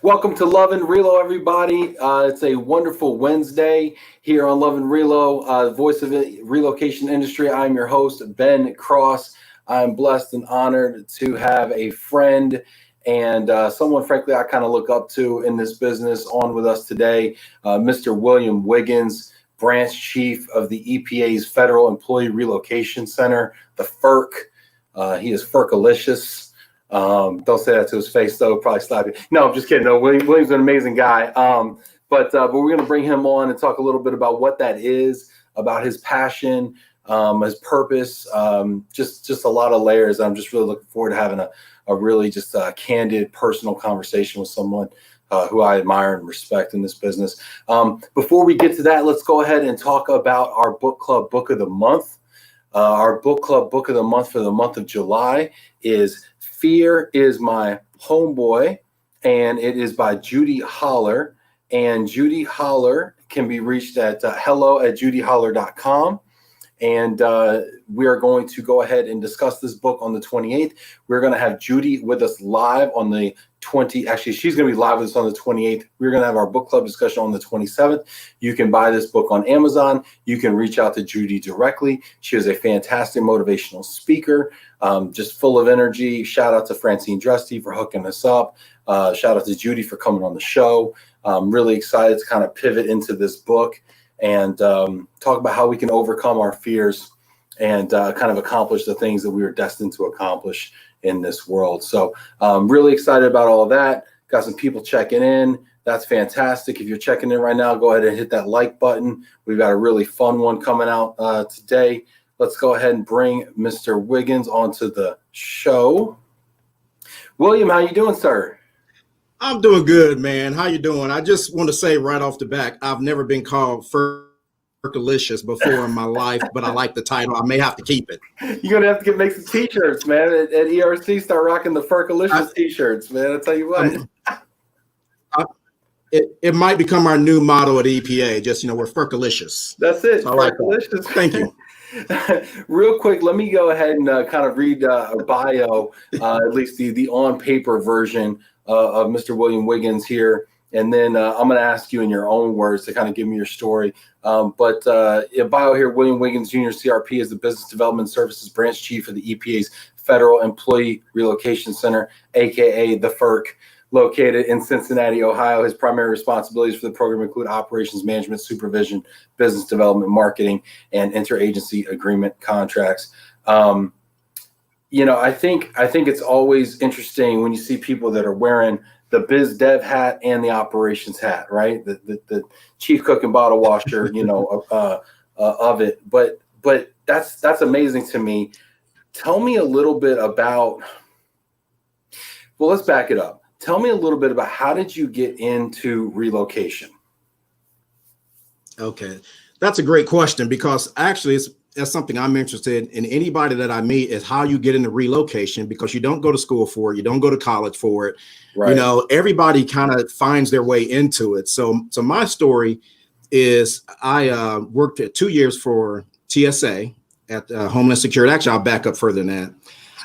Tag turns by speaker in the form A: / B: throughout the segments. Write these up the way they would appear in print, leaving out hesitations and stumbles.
A: Welcome to Love and Relo, everybody. It's a wonderful Wednesday here on Love and Relo, voice of the relocation industry. I'm your host, Ben Cross. I'm blessed and honored to have a friend and someone, frankly, I kind of look up to in this business on with us today, Mr. William Wiggins, branch chief of the EPA's Federal Employee Relocation Center, the FERC. He is FERCalicious. Don't say that to his face, though. Probably slap you. No, I'm just kidding. No, William's an amazing guy. But we're going to bring him on and talk a little bit about what that is, about his passion, his purpose, just a lot of layers. I'm just really looking forward to having a really just candid, personal conversation with someone who I admire and respect in this business. Before we get to that, let's go ahead and talk about our book club book of the month. Our book club book of the month for the month of July is Fear is My Homeboy, and it is by Judy Holler. And Judy Holler can be reached at hello@judyholler.com. And we are going to go ahead and discuss this book on the 28th. We're going to have Judy with us live on the actually, she's going to be live with us on the 28th. We're going to have our book club discussion on the 27th. You can buy this book on Amazon. You can reach out to Judy directly. She is a fantastic motivational speaker, just full of energy. Shout out to Francine Drusty for hooking us up. Shout out to Judy for coming on the show. I'm really excited to kind of pivot into this book and talk about how we can overcome our fears and kind of accomplish the things that we were destined to accomplish in this world. So I'm really excited about all of that. Got some people checking in. That's fantastic. If you're checking in right now, go ahead and hit that like button. We've got a really fun one coming out today. Let's go ahead and bring Mr. Wiggins onto the show. William, how you doing, sir?
B: I'm doing good, man. How you doing? I just want to say right off the back, I've never been called FERCalicious before in my life, but I like the title. I may have to keep it.
A: You're going to have to make some t-shirts, man. At ERC, start rocking the FERCalicious t-shirts, man. I'll tell you what.
B: It might become our new motto at EPA. Just, we're FERCalicious.
A: That's it.
B: So FERCalicious. Thank you.
A: Real quick, let me go ahead and kind of read a bio, at least the on-paper version of Mr. William Wiggins here. And then I'm going to ask you in your own words to kind of give me your story. But a bio here, William Wiggins Jr., CRP, is the Business Development Services Branch Chief of the EPA's Federal Employee Relocation Center, a.k.a. the FERC, located in Cincinnati, Ohio. His primary responsibilities for the program include operations management, supervision, business development, marketing, and interagency agreement contracts. I think it's always interesting when you see people that are wearing the biz dev hat and the operations hat, right? The chief cook and bottle washer, of it. But that's amazing to me. Tell me a little bit about. Well, let's back it up. Tell me a little bit about how did you get into relocation?
B: Okay, that's a great question because actually that's something I'm interested in. Anybody that I meet is how you get into relocation, because you don't go to school for it. You don't go to college for it. Right. Everybody kind of finds their way into it. So my story is I worked 2 years for TSA at Homeland Security. Actually, I'll back up further than that.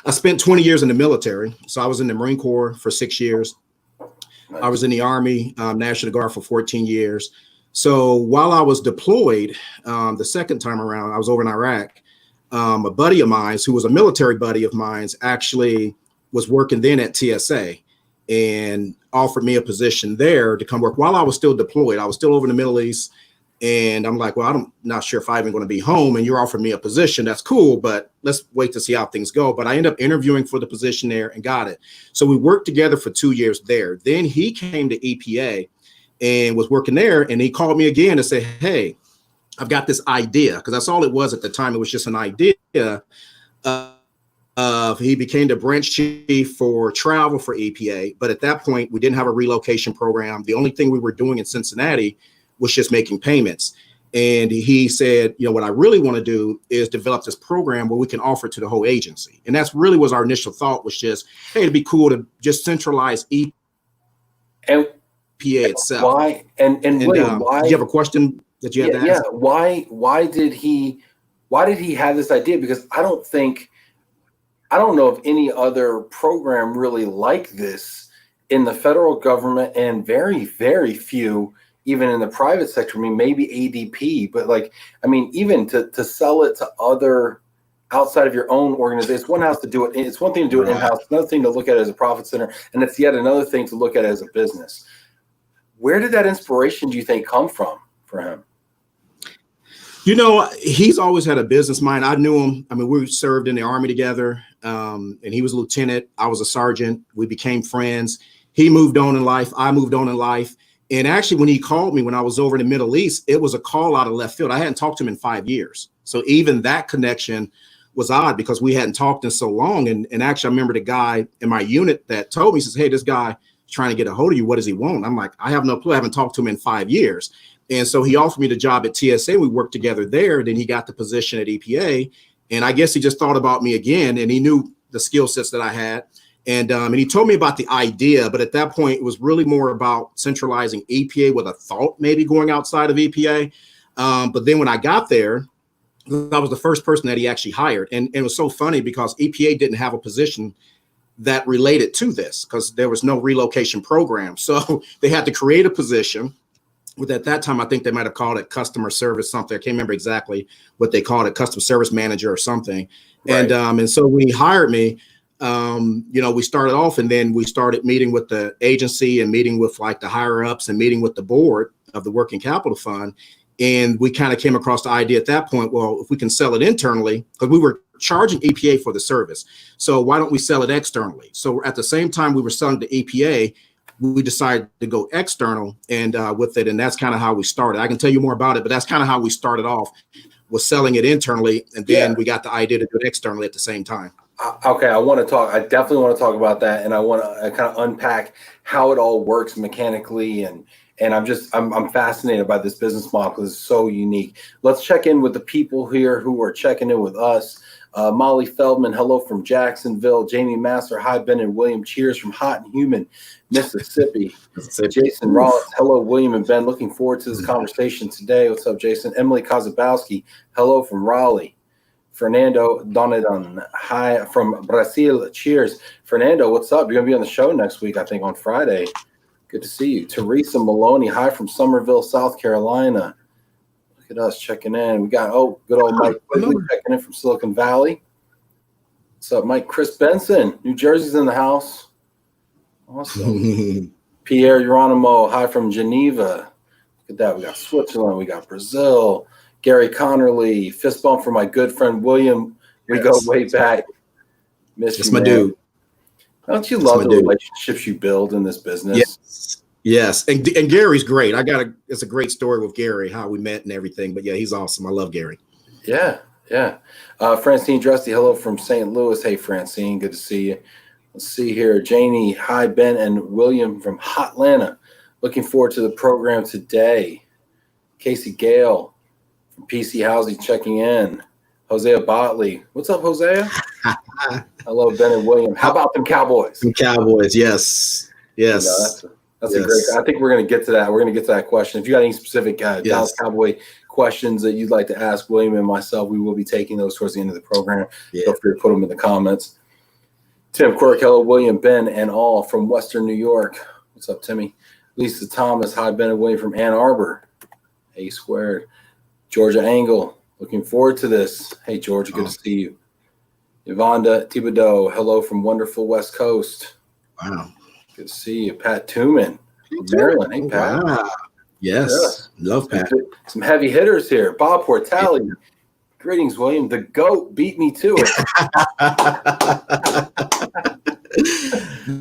B: I spent 20 years in the military. So I was in the Marine Corps for 6 years. Nice. I was in the Army, National Guard for 14 years. So while I was deployed the second time around, I was over in Iraq. A buddy of mine, who was a military buddy of mine, actually was working then at TSA and offered me a position there to come work while I was still deployed. I was still over in the Middle East. And I'm like, well, I'm not sure if I'm even going to be home. And you're offering me a position. That's cool, but let's wait to see how things go. But I ended up interviewing for the position there and got it. So we worked together for 2 years there. Then he came to EPA and was working there. And he called me again to say, hey, I've got this idea, because that's all it was at the time. It was just an idea. He became the branch chief for travel for EPA. But at that point, we didn't have a relocation program. The only thing we were doing in Cincinnati was just making payments. And he said, what I really want to do is develop this program where we can offer to the whole agency. And that's really was our initial thought, was just, hey, it'd be cool to just centralize EPA itself.
A: Why? And William, why?
B: Do you have a question that you have to ask?
A: Yeah. Why did he have this idea? Because I don't know of any other program really like this in the federal government and very, very few even in the private sector. I mean, maybe ADP, but like, I mean, even to sell it to other outside of your own organization, it's one house to do it. It's one thing to do it in-house, another thing to look at it as a profit center, and it's yet another thing to look at it as a business. Where did that inspiration, do you think, come from for him?
B: You know, he's always had a business mind. I knew him. I mean, we served in the Army together, and he was a lieutenant. I was a sergeant. We became friends. He moved on in life. I moved on in life. And actually, when he called me when I was over in the Middle East, it was a call out of left field. I hadn't talked to him in 5 years. So even that connection was odd because we hadn't talked in so long. And actually, I remember the guy in my unit that told me, he says, hey, this guy is trying to get a hold of you. What does he want? I'm like, I have no clue. I haven't talked to him in 5 years. And so he offered me the job at TSA. We worked together there. Then he got the position at EPA. And I guess he just thought about me again. And he knew the skill sets that I had. And he told me about the idea. But at that point, it was really more about centralizing EPA with a thought maybe going outside of EPA. But then when I got there, I was the first person that he actually hired. And it was so funny because EPA didn't have a position that related to this because there was no relocation program. So they had to create a position. With at that time, I think they might have called it customer service something. I can't remember exactly what they called it, customer service manager or something. Right. And so when he hired me, you know, we started off and then we started meeting with the agency and meeting with like the higher ups and meeting with the board of the working capital fund. And we kind of came across the idea at that point, well, if we can sell it internally, because we were charging EPA for the service. So why don't we sell it externally? So at the same time we were selling to EPA, we decided to go external and with it. And that's kind of how we started. I can tell you more about it, but that's kind of how we started off, was selling it internally. And then we got the idea to do it externally at the same time.
A: Okay, I definitely want to talk about that. And I want to kind of unpack how it all works mechanically. And I'm fascinated by this business model because it's so unique. Let's check in with the people here who are checking in with us. Molly Feldman, hello from Jacksonville. Jamie Master, hi, Ben and William. Cheers from hot and humid Mississippi. Jason Rollins, hello, William and Ben. Looking forward to this conversation today. What's up, Jason? Emily Kazabowski, hello from Raleigh. Fernando Donadan, hi from Brazil. Cheers. Fernando, what's up? You're going to be on the show next week, I think, on Friday. Good to see you. Teresa Maloney, hi from Somerville, South Carolina. Look at us checking in. We got, good old Mike Quigley checking in from Silicon Valley. What's up, Mike? Chris Benson, New Jersey's in the house. Awesome. Pierre Geronimo, hi from Geneva. Look at that. We got Switzerland. We got Brazil. Gary Connerly, fist bump for my good friend William. We go way back.
B: That's my dude.
A: Don't you love the relationships you build in this business?
B: Yes. And Gary's great. It's a great story with Gary, how we met and everything. But yeah, he's awesome. I love Gary.
A: Yeah. Francine Drusty, hello from St. Louis. Hey, Francine, good to see you. Let's see here. Janie, hi, Ben and William from Hotlanta. Looking forward to the program today. Casey Gale from PC Housing checking in. Hosea Botley. What's up, Hosea? Hello, Ben and William. How about them Cowboys?
B: Them Cowboys, yes.
A: That's a great. I think we're going to get to that. We're going to get to that question. If you got any specific Dallas Cowboy questions that you'd like to ask William and myself, we will be taking those towards the end of the program. Feel free to put them in the comments. Tim Quirk, hello, William, Ben, and all from Western New York. What's up, Timmy? Lisa Thomas, hi, Ben and William from Ann Arbor. A squared. Georgia Angle, looking forward to this. Hey, Georgia, good to see you. Yvonne Thibodeau, hello from wonderful West Coast.
B: Wow.
A: Good to see you. Pat Tooman from Maryland. Hey, Pat.
B: Wow. Yes. Love Pat.
A: Some heavy hitters here. Bob Portali. Yeah. Greetings, William. The GOAT beat me to it.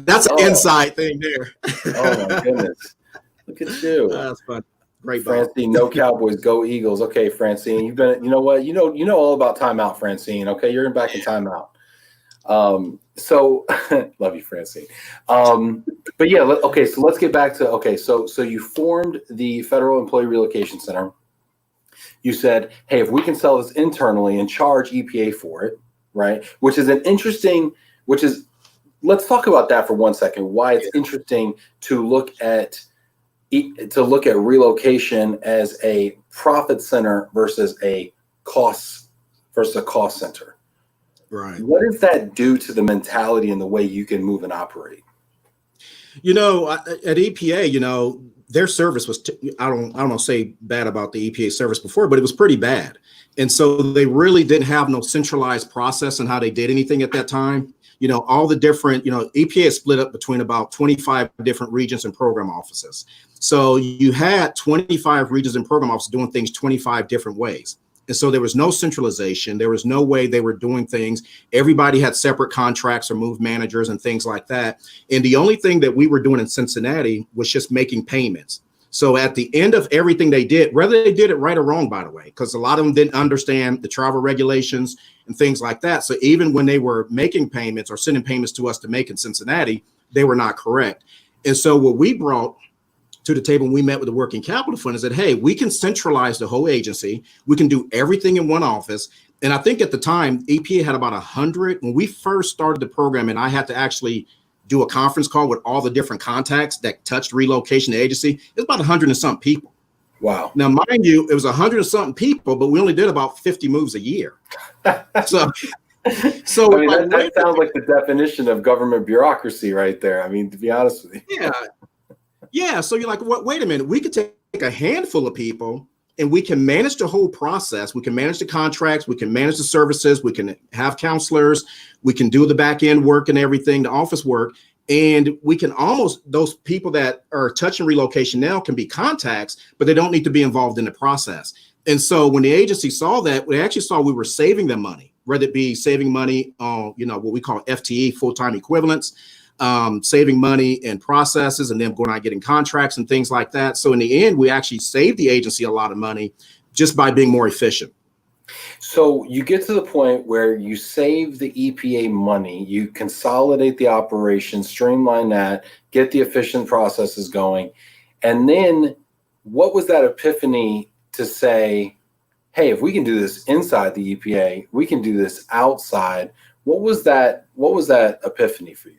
B: That's an inside thing there.
A: Oh, my goodness. Look at you.
B: That's fun. Great,
A: Francine. No Cowboys, go Eagles. Okay, Francine, you've been. You know what? You know all about timeout, Francine. Okay, you're back in timeout. So love you, Francine. But yeah, okay. So let's get back to So you formed the Federal Employee Relocation Center. You said, hey, if we can sell this internally and charge EPA for it, right? Let's talk about that for 1 second. Why it's interesting to look at relocation as a profit center versus a cost center.
B: Right.
A: What does that do to the mentality and the way you can move and operate?
B: At EPA, their service was, I don't want to say bad about the EPA service before, but it was pretty bad. And so they really didn't have no centralized process on how they did anything at that time. All the different, EPA is split up between about 25 different regions and program offices. So you had 25 regions and program offices doing things 25 different ways. And so there was no centralization. There was no way they were doing things. Everybody had separate contracts or move managers and things like that. And the only thing that we were doing in Cincinnati was just making payments. So at the end of everything they did, whether they did it right or wrong, by the way, because a lot of them didn't understand the travel regulations and things like that. So even when they were making payments or sending payments to us to make in Cincinnati, they were not correct. And so what we brought to the table when we met with the working capital fund is that, hey, we can centralize the whole agency. We can do everything in one office. And I think at the time, EPA had about 100. When we first started the program, and I had to actually do a conference call with all the different contacts that touched relocation agency, it was about 100 and something people.
A: Wow.
B: Now, mind you, it was 100 and something people, but we only did about 50 moves a year. So
A: I mean, that sounds like the definition of government bureaucracy right there. I mean, to be honest with you.
B: Yeah. So you're like, wait a minute, we could take a handful of people and we can manage the whole process. We can manage the contracts. We can manage the services. We can have counselors. We can do the back end work and everything, the office work. And we can those people that are touching relocation now can be contacts, but they don't need to be involved in the process. And so when the agency saw that, we actually saw we were saving them money, whether it be saving money on, what we call FTE, full-time equivalents, saving money in processes and then going out getting contracts and things like that. So in the end, we actually saved the agency a lot of money just by being more efficient.
A: So you get to the point where you save the EPA money, you consolidate the operation, streamline that, get the efficient processes going. And then what was that epiphany to say, hey, if we can do this inside the EPA, we can do this outside? What was that epiphany for you?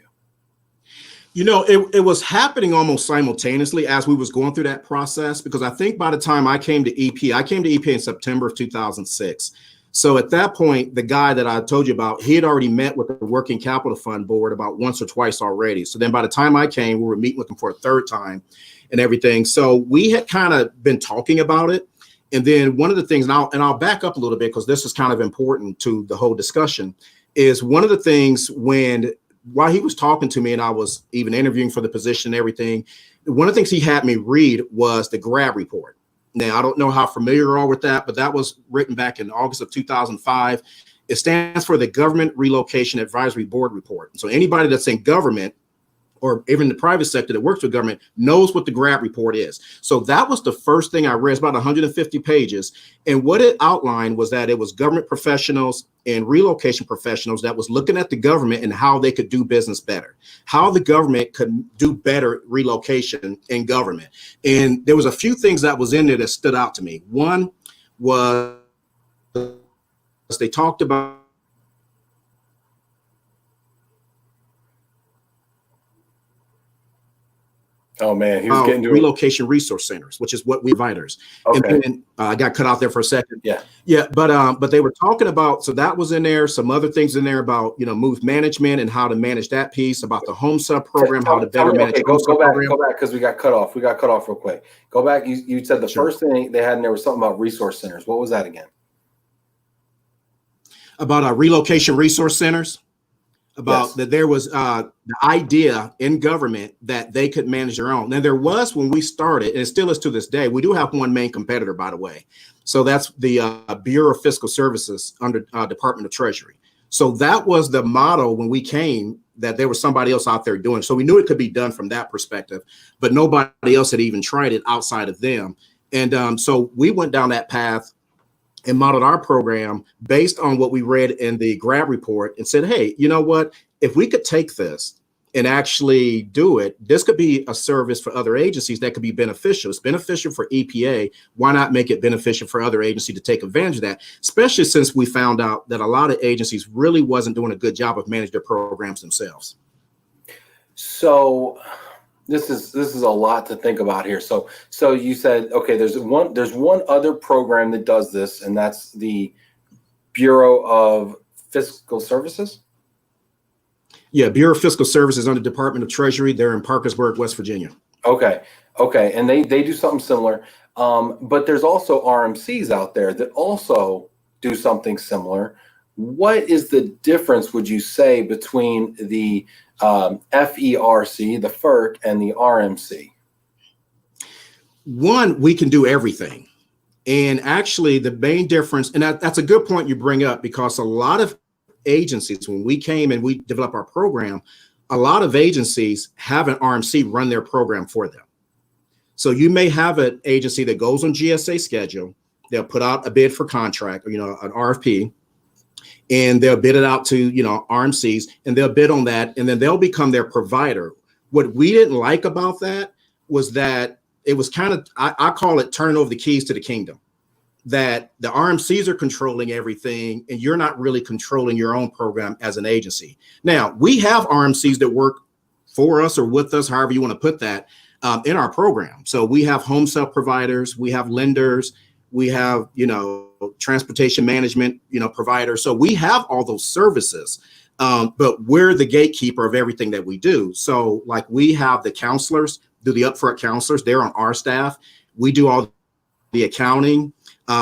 B: It was happening almost simultaneously as we was going through that process, because I think by the time I came to EPA in September of 2006. So at that point, the guy that I told you about, he had already met with the Working Capital Fund board about once or twice already. So then by the time I came, we were meeting with them for a third time and everything. So we had kind of been talking about it. And then one of the things, and I'll back up a little bit because this is kind of important to the whole discussion, is one of the things while he was talking to me and I was even interviewing for the position and everything, one of the things he had me read was the GRAB report. Now, I don't know how familiar you are with that, but that was written back in August of 2005. It stands for the Government Relocation Advisory Board Report. So anybody that's in government or even the private sector that works with government knows what the GRAB report is. So that was the first thing I read. It's about 150 pages. And what it outlined was that it was government professionals and relocation professionals that was looking at the government and how they could do business better, how the government could do better relocation in government. And there was a few things that was in there that stood out to me. One was they talked about
A: Oh man, he was getting to
B: relocation resource centers, which is what we providers.
A: Okay.
B: And then I got cut out there for a second.
A: Yeah.
B: But they were talking about, so that was in there, some other things in there about, move management and how to manage that piece, about the home sub program, how to better manage.
A: Okay, go back because we got cut off. We got cut off real quick. Go back. You said the first thing they had in there was something about resource centers. What was that again?
B: About our relocation resource centers. About that there was the idea in government that they could manage their own. Now there was when we started, and it still is to this day, we do have one main competitor, by the way. So that's the Bureau of Fiscal Services under Department of Treasury. So that was the model when we came, that there was somebody else out there doing it. So we knew it could be done from that perspective, but nobody else had even tried it outside of them. And so we went down that path and modeled our program based on what we read in the GRAB report and said, hey, you know what, if we could take this and actually do it, this could be a service for other agencies that could be beneficial. It's beneficial for EPA. Why not make it beneficial for other agencies to take advantage of that? Especially since we found out that a lot of agencies really wasn't doing a good job of managing their programs themselves.
A: So this is a lot to think about here. So you said, okay, there's one other program that does this, and that's the Bureau of Fiscal Services.
B: Yeah, Bureau of Fiscal Services under Department of Treasury. They're in Parkersburg, West Virginia.
A: Okay. And they do something similar. But there's also RMCs out there that also do something similar. What is the difference, would you say, between the FERC, the FERC, and the RMC?
B: One, we can do everything. And actually, the main difference, and that's a good point you bring up, because a lot of agencies, when we came and we developed our program, a lot of agencies have an RMC run their program for them. So you may have an agency that goes on GSA schedule. They'll put out a bid for contract, or, an RFP, and they'll bid it out to, RMCs, and they'll bid on that, and then they'll become their provider. What we didn't like about that was that it was kind of, I call it turning over the keys to the kingdom, that the RMCs are controlling everything and you're not really controlling your own program as an agency. Now, we have RMCs that work for us or with us, however you want to put that, in our program. So we have home sale providers, we have lenders, we have, transportation management, providers. So we have all those services, but we're the gatekeeper of everything that we do. So like we have the counselors, do the upfront counselors, they're on our staff. We do all the accounting.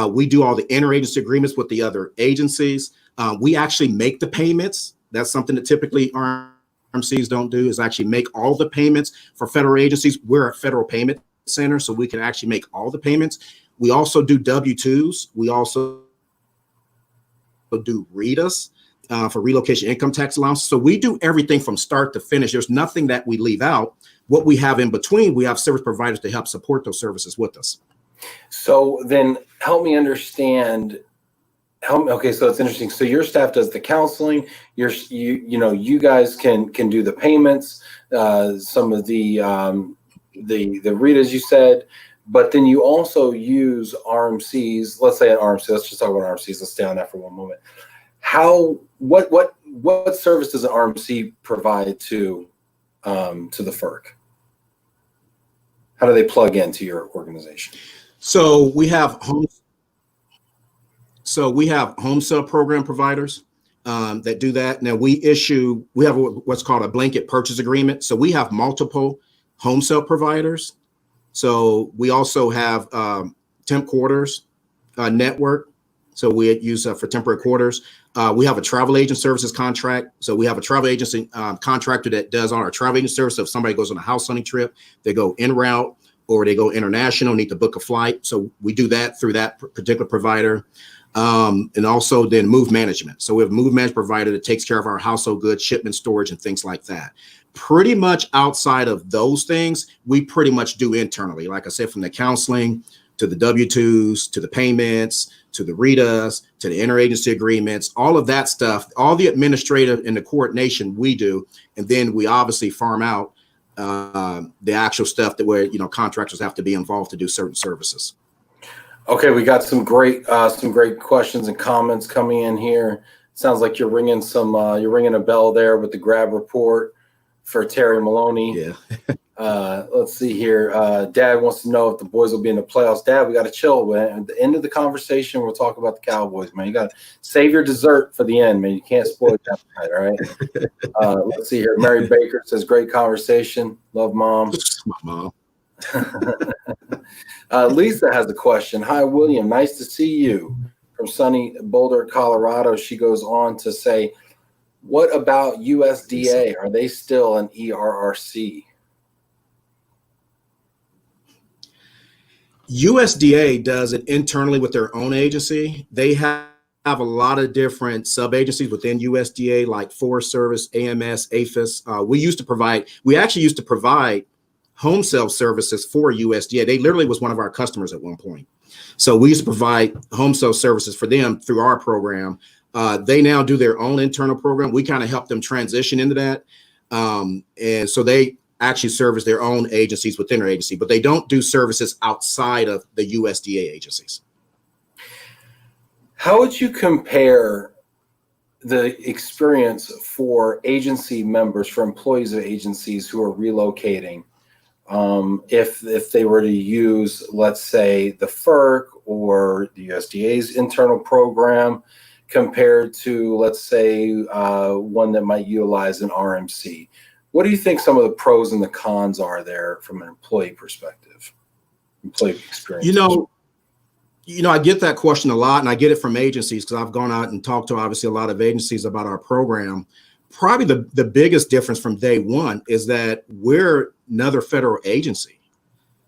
B: We do all the interagency agreements with the other agencies. We actually make the payments. That's something that typically RMCs don't do, is actually make all the payments for federal agencies. We're a federal payment center, so we can actually make all the payments. We also do W-2s. We also do RETAs for relocation income tax allowance. So we do everything from start to finish. There's nothing that we leave out. What we have in between, we have service providers to help support those services with us.
A: So then help me understand. Okay, so it's interesting. So your staff does the counseling. You guys can do the payments, some of the RETAs you said, but then you also use RMCs. Let's say an RMC. Let's just talk about RMCs. Let's stay on that for one moment. What service does an RMC provide to the FERC? How do they plug into your organization?
B: So we have home sale program providers that do that. Now we have what's called a blanket purchase agreement. So we have multiple home sale providers. So we also have temp quarters network. So we use for temporary quarters. We have a travel agent services contract. So we have a travel agency contractor that does all our travel agent service. So if somebody goes on a house hunting trip, they go en route or they go international, need to book a flight. So we do that through that particular provider. And also then move management. So we have a move management provider that takes care of our household goods, shipment, storage, and things like that. Pretty much outside of those things, we pretty much do internally. Like I said, from the counseling to the W-2s, to the payments, to the RETAs, to the interagency agreements, all of that stuff, all the administrative and the coordination we do. And then we obviously farm out the actual stuff that where, contractors have to be involved to do certain services.
A: Okay, we got some great questions and comments coming in here. Sounds like you're ringing a bell there with the grab report for Terry Maloney.
B: Yeah.
A: Let's see here. Dad wants to know if the boys will be in the playoffs. Dad, we got to chill, man. At the end of the conversation, we'll talk about the Cowboys, man. You got to save your dessert for the end, man. You can't spoil it that night, all right? Let's see here. Mary Baker says, great conversation. Love, Mom.
B: My mom.
A: Lisa has a question. Hi, William. Nice to see you. From sunny Boulder, Colorado. She goes on to say, what about USDA? Are they still an ERRC?
B: USDA does it internally with their own agency. They have a lot of different sub-agencies within USDA, like Forest Service, AMS, APHIS. We actually used to provide home sale services for USDA. They literally was one of our customers at one point. So we used to provide home sale services for them through our program. They now do their own internal program. We kind of help them transition into that. And so they actually service their own agencies within their agency, but they don't do services outside of the USDA agencies.
A: How would you compare the experience for agency members, for employees of agencies who are relocating, if they were to use, let's say, the FERC or the USDA's internal program compared to, let's say, one that might utilize an RMC? What do you think some of the pros and the cons are there from an employee perspective, employee experience?
B: I get that question a lot, and I get it from agencies because I've gone out and talked to obviously a lot of agencies about our program. Probably the biggest difference from day one is that we're another federal agency.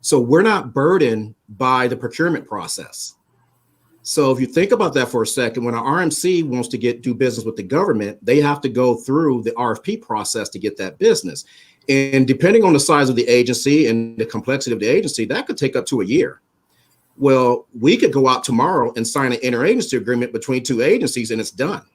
B: So we're not burdened by the procurement process. So if you think about that for a second, when an RMC wants to do business with the government, they have to go through the RFP process to get that business. And depending on the size of the agency and the complexity of the agency, that could take up to a year. Well, we could go out tomorrow and sign an interagency agreement between two agencies and it's done.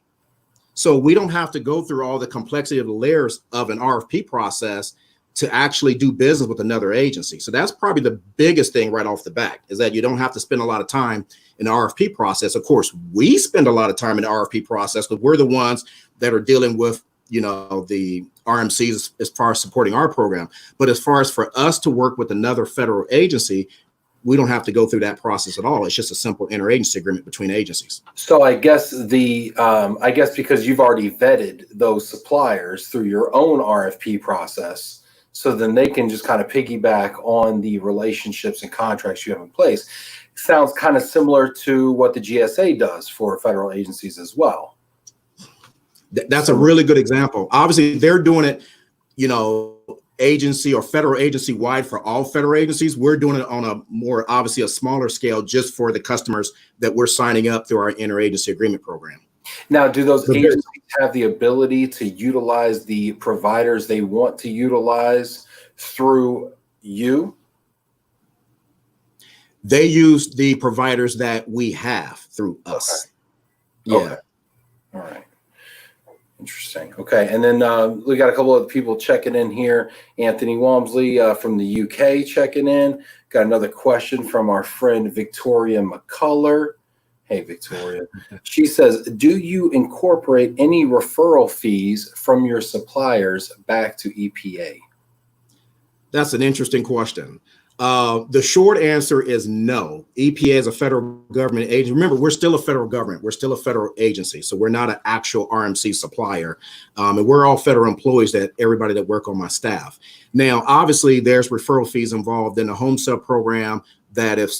B: So we don't have to go through all the complexity of the layers of an RFP process to actually do business with another agency. So that's probably the biggest thing right off the bat, is that you don't have to spend a lot of time in the RFP process. Of course, we spend a lot of time in the RFP process because we're the ones that are dealing with, the RMCs as far as supporting our program. But as far as for us to work with another federal agency, we don't have to go through that process at all. It's just a simple interagency agreement between agencies.
A: So I guess because you've already vetted those suppliers through your own RFP process, so then they can just kind of piggyback on the relationships and contracts you have in place. Sounds kind of similar to what the GSA does for federal agencies as well.
B: That's a really good example. Obviously, they're doing it, agency or federal agency wide for all federal agencies. We're doing it on obviously a smaller scale just for the customers that we're signing up through our interagency agreement program.
A: Now, do those agencies have the ability to utilize the providers they want to utilize through you?
B: They use the providers that we have through us.
A: Okay. Yeah. Okay. All right. Interesting. Okay. And then we got a couple of people checking in here. Anthony Walmsley from the UK checking in. Got another question from our friend Victoria McCullough. Hey, Victoria. She says, do you incorporate any referral fees from your suppliers back to EPA?
B: That's an interesting question. The short answer is no. EPA is a federal government agency. Remember, we're still a federal government. We're still a federal agency. So we're not an actual RMC supplier. And we're all federal employees, everybody that work on my staff. Now, obviously, there's referral fees involved in the home sale program, that if,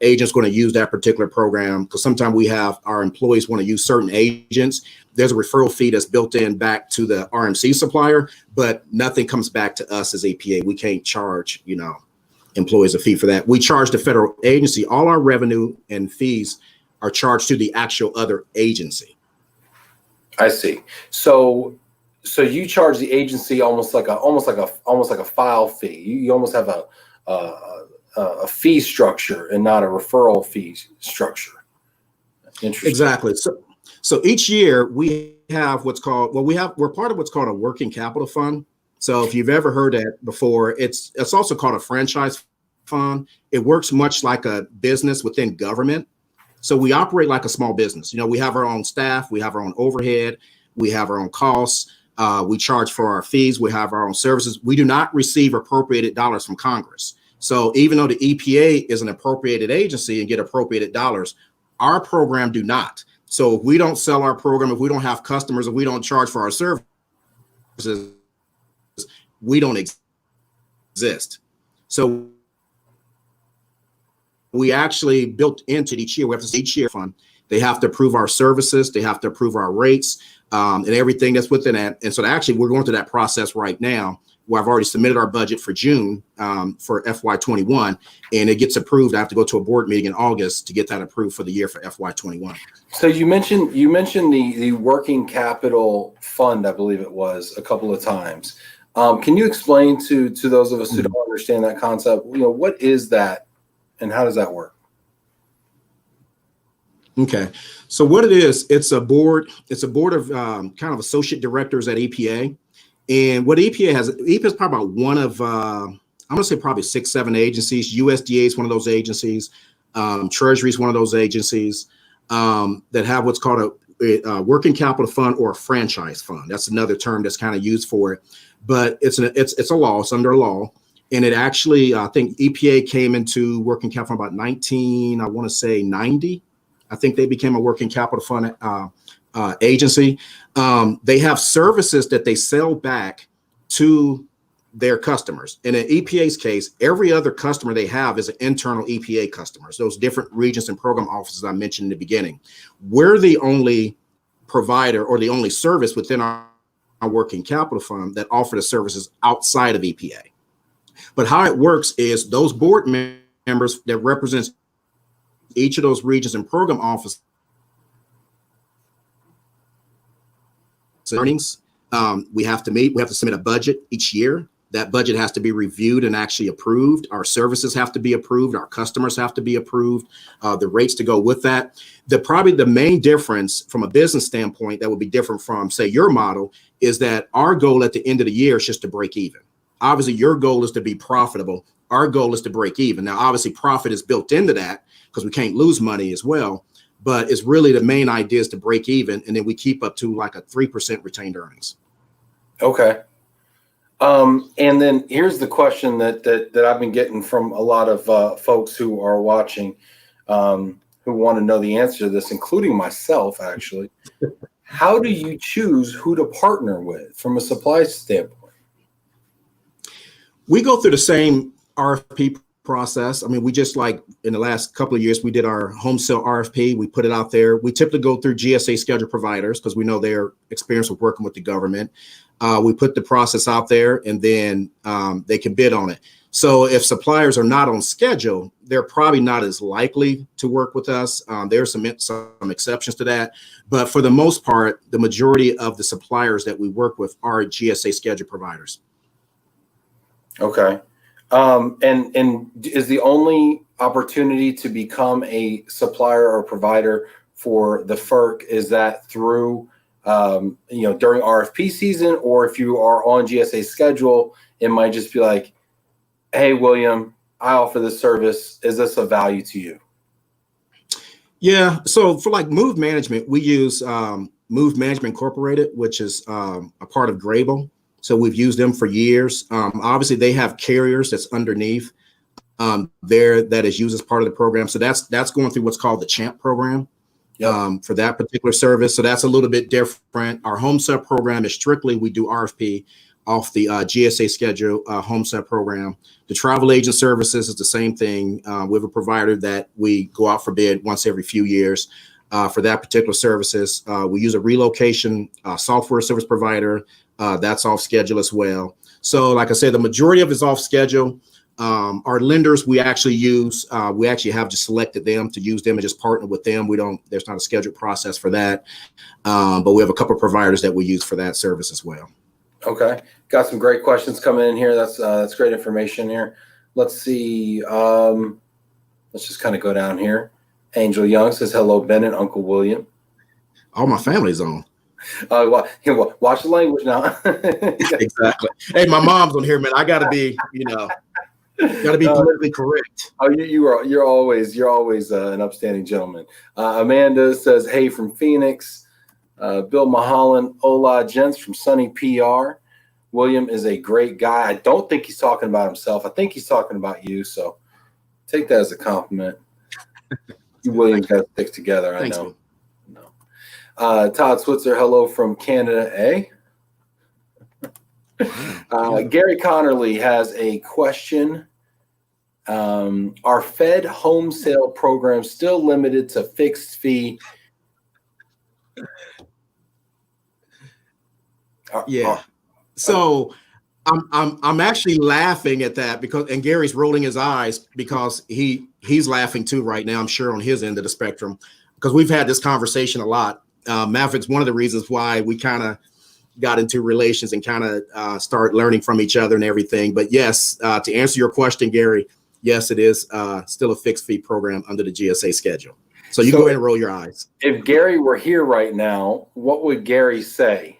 B: agent's going to use that particular program, because sometimes we have our employees want to use certain agents, there's a referral fee that's built in back to the RMC supplier, but nothing comes back to us as EPA. We can't charge, employees a fee for that. We charge the federal agency. All our revenue and fees are charged to the actual other agency.
A: I see. So you charge the agency almost like a file fee. You almost have a fee structure and not a referral fee structure. Interesting.
B: Exactly. So each year we have we're part of what's called a working capital fund. So if you've ever heard that before, it's also called a franchise fund. It works much like a business within government. So we operate like a small business. We have our own staff, we have our own overhead, we have our own costs. We charge for our fees, we have our own services. We do not receive appropriated dollars from Congress. So even though the EPA is an appropriated agency and get appropriated dollars, our program do not. So if we don't sell our program, if we don't have customers, if we don't charge for our services, we don't exist. So we actually built into each year, we have to see each year fund. They have to approve our services, they have to approve our rates, and everything that's within that. And so actually we're going through that process right now, where I've already submitted our budget for June for FY21, and it gets approved. I have to go to a board meeting in August to get that approved for the year for FY21.
A: So you mentioned the working capital fund, I believe it was, a couple of times. Can you explain to those of us who don't understand that concept, what is that and how does that work?
B: Okay, so what it is, it's a board of kind of associate directors at EPA. And what EPA is probably about one of, I'm going to say probably 6-7 agencies. USDA is one of those agencies. Treasury is one of those agencies that have what's called a working capital fund or a franchise fund. That's another term that's kind of used for it. But it's a law. It's under law. And it actually, I think EPA came into working capital about 19, I want to say 90. I think they became a working capital fund agency. They have services that they sell back to their customers. In an EPA's case, every other customer they have is an internal EPA customers, those different regions and program offices I mentioned in the beginning. We're the only provider or the only service within our working capital fund that offer the services outside of EPA. But how it works is those board members that represents each of those regions and program offices earnings, we have to meet, we have to submit a budget each year. That budget has to be reviewed and actually approved. Our services have to be approved. Our customers have to be approved. The rates to go with that. Probably the main difference from a business standpoint that would be different from, say, your model is that our goal at the end of the year is just to break even. Obviously, your goal is to be profitable. Our goal is to break even. Now, obviously, profit is built into that because we can't lose money as well. But it's really the main idea is to break even, and then we keep up to like a 3% retained earnings.
A: Okay. And then here's the question that I've been getting from a lot of folks who are watching, who want to know the answer to this, including myself, actually. How do you choose who to partner with from a supply standpoint?
B: We go through the same RFP process. I mean, we just like in the last couple of years, we did our home sale RFP. We put it out there. We typically go through GSA schedule providers because we know they're experienced with working with the government. We put the process out there and then they can bid on it. So if suppliers are not on schedule, they're probably not as likely to work with us. There's some exceptions to that. But for the most part, the majority of the suppliers that we work with are GSA schedule providers.
A: Okay. And is the only opportunity to become a supplier or provider for the FERC, is that through, during RFP season, or if you are on GSA schedule, it might just be like, hey, William, I offer this service. Is this of value to you?
B: Yeah. So for like Move Management, we use Move Management Incorporated, which is a part of Grable. So we've used them for years. Obviously, they have carriers that's underneath there that is used as part of the program. So that's going through what's called the CHAMP program. Yep. For that particular service. So that's a little bit different. Our home sale program is strictly, we do RFP off the GSA schedule home sale program. The travel agent services is the same thing. We have a provider that we go out for bid once every few years for that particular services. We use a relocation software service provider. That's off schedule as well. So like I said, the majority of it is off schedule. Our lenders, we actually use, we actually have just selected them to use them and just partner with them. There's not a scheduled process for that. But we have a couple of providers that we use for that service as well.
A: Okay. Got some great questions coming in here. That's great information here. Let's see. Let's just kind of go down here. Angel Young says, hello, Ben and Uncle William.
B: All my family's on.
A: Watch the language now.
B: Exactly. Hey, my mom's on here, man. I gotta be, politically correct.
A: Oh, you're always an upstanding gentleman. Amanda says, hey, from Phoenix. Bill Mahalan, hola, gents from Sunny PR. William is a great guy. I don't think he's talking about himself. I think he's talking about you. So take that as a compliment. You Williams got to stick together. Thanks, I know. No. Todd Switzer, hello from Canada, eh? Gary Connerly has a question. Are Fed home sale programs still limited to fixed fee?
B: Yeah. So I'm actually laughing at that and Gary's rolling his eyes because he's laughing too right now, I'm sure, on his end of the spectrum, because we've had this conversation a lot. Maverick's one of the reasons why we kind of got into relations and kind of start learning from each other and everything. But yes, to answer your question, Gary, yes, it is still a fixed fee program under the GSA schedule. So you go ahead and roll your eyes.
A: If Gary were here right now, what would Gary say?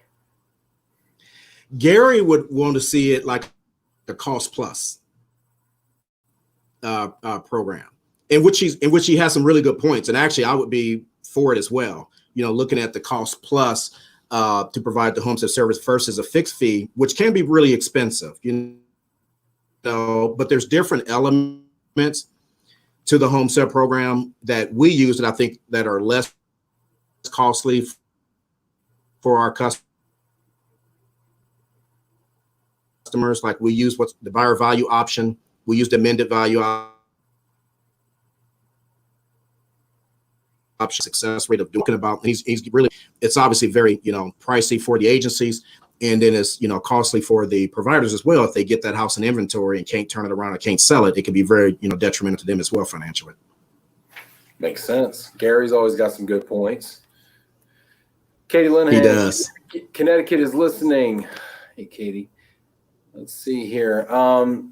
B: Gary would want to see it like a cost plus program, in which he has some really good points. And actually, I would be for it as well. Looking at the cost plus to provide the home sale service versus a fixed fee, which can be really expensive. But there's different elements to the home sale program that we use that I think that are less costly for our customers. Like we use what's the buyer value option. We use the amended value option, success rate of talking about. He's really, it's obviously very, pricey for the agencies. And then it's, costly for the providers as well. If they get that house in inventory and can't turn it around or can't sell it, it can be very, detrimental to them as well financially.
A: Makes sense. Gary's always got some good points. Katie Linehan,
B: he does.
A: Connecticut is listening. Hey, Katie. Let's see here.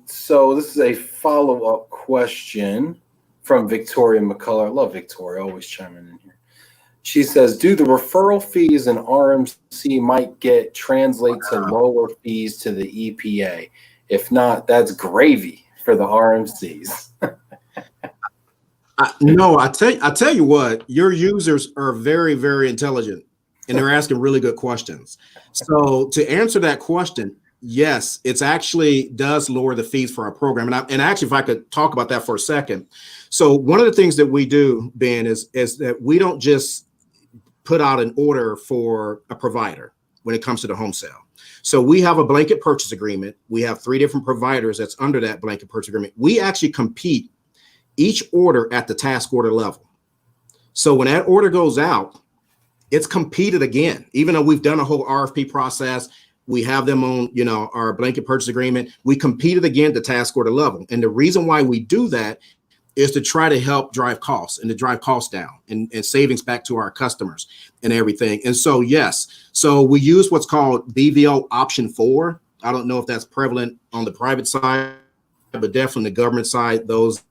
A: So this is a follow-up question from Victoria McCullough. I love Victoria, always chiming in here. She says, do the referral fees in RMC might translate to lower fees to the EPA? If not, that's gravy for the RMCs.
B: No, I tell you what, your users are very, very intelligent and they're asking really good questions. So to answer that question, yes, it's actually does lower the fees for our program. And actually, if I could talk about that for a second. So one of the things that we do, Ben, is that we don't just put out an order for a provider when it comes to the home sale. So we have a blanket purchase agreement. We have 3 different providers that's under that blanket purchase agreement. We actually compete each order at the task order level. So when that order goes out, it's competed again, even though we've done a whole RFP process. We have them on, our blanket purchase agreement. We competed again at the task order level. And the reason why we do that is to try to help drive costs and to drive costs down and savings back to our customers and everything. And so, yes, so we use what's called BVO option 4. I don't know if that's prevalent on the private side, but definitely the government side, those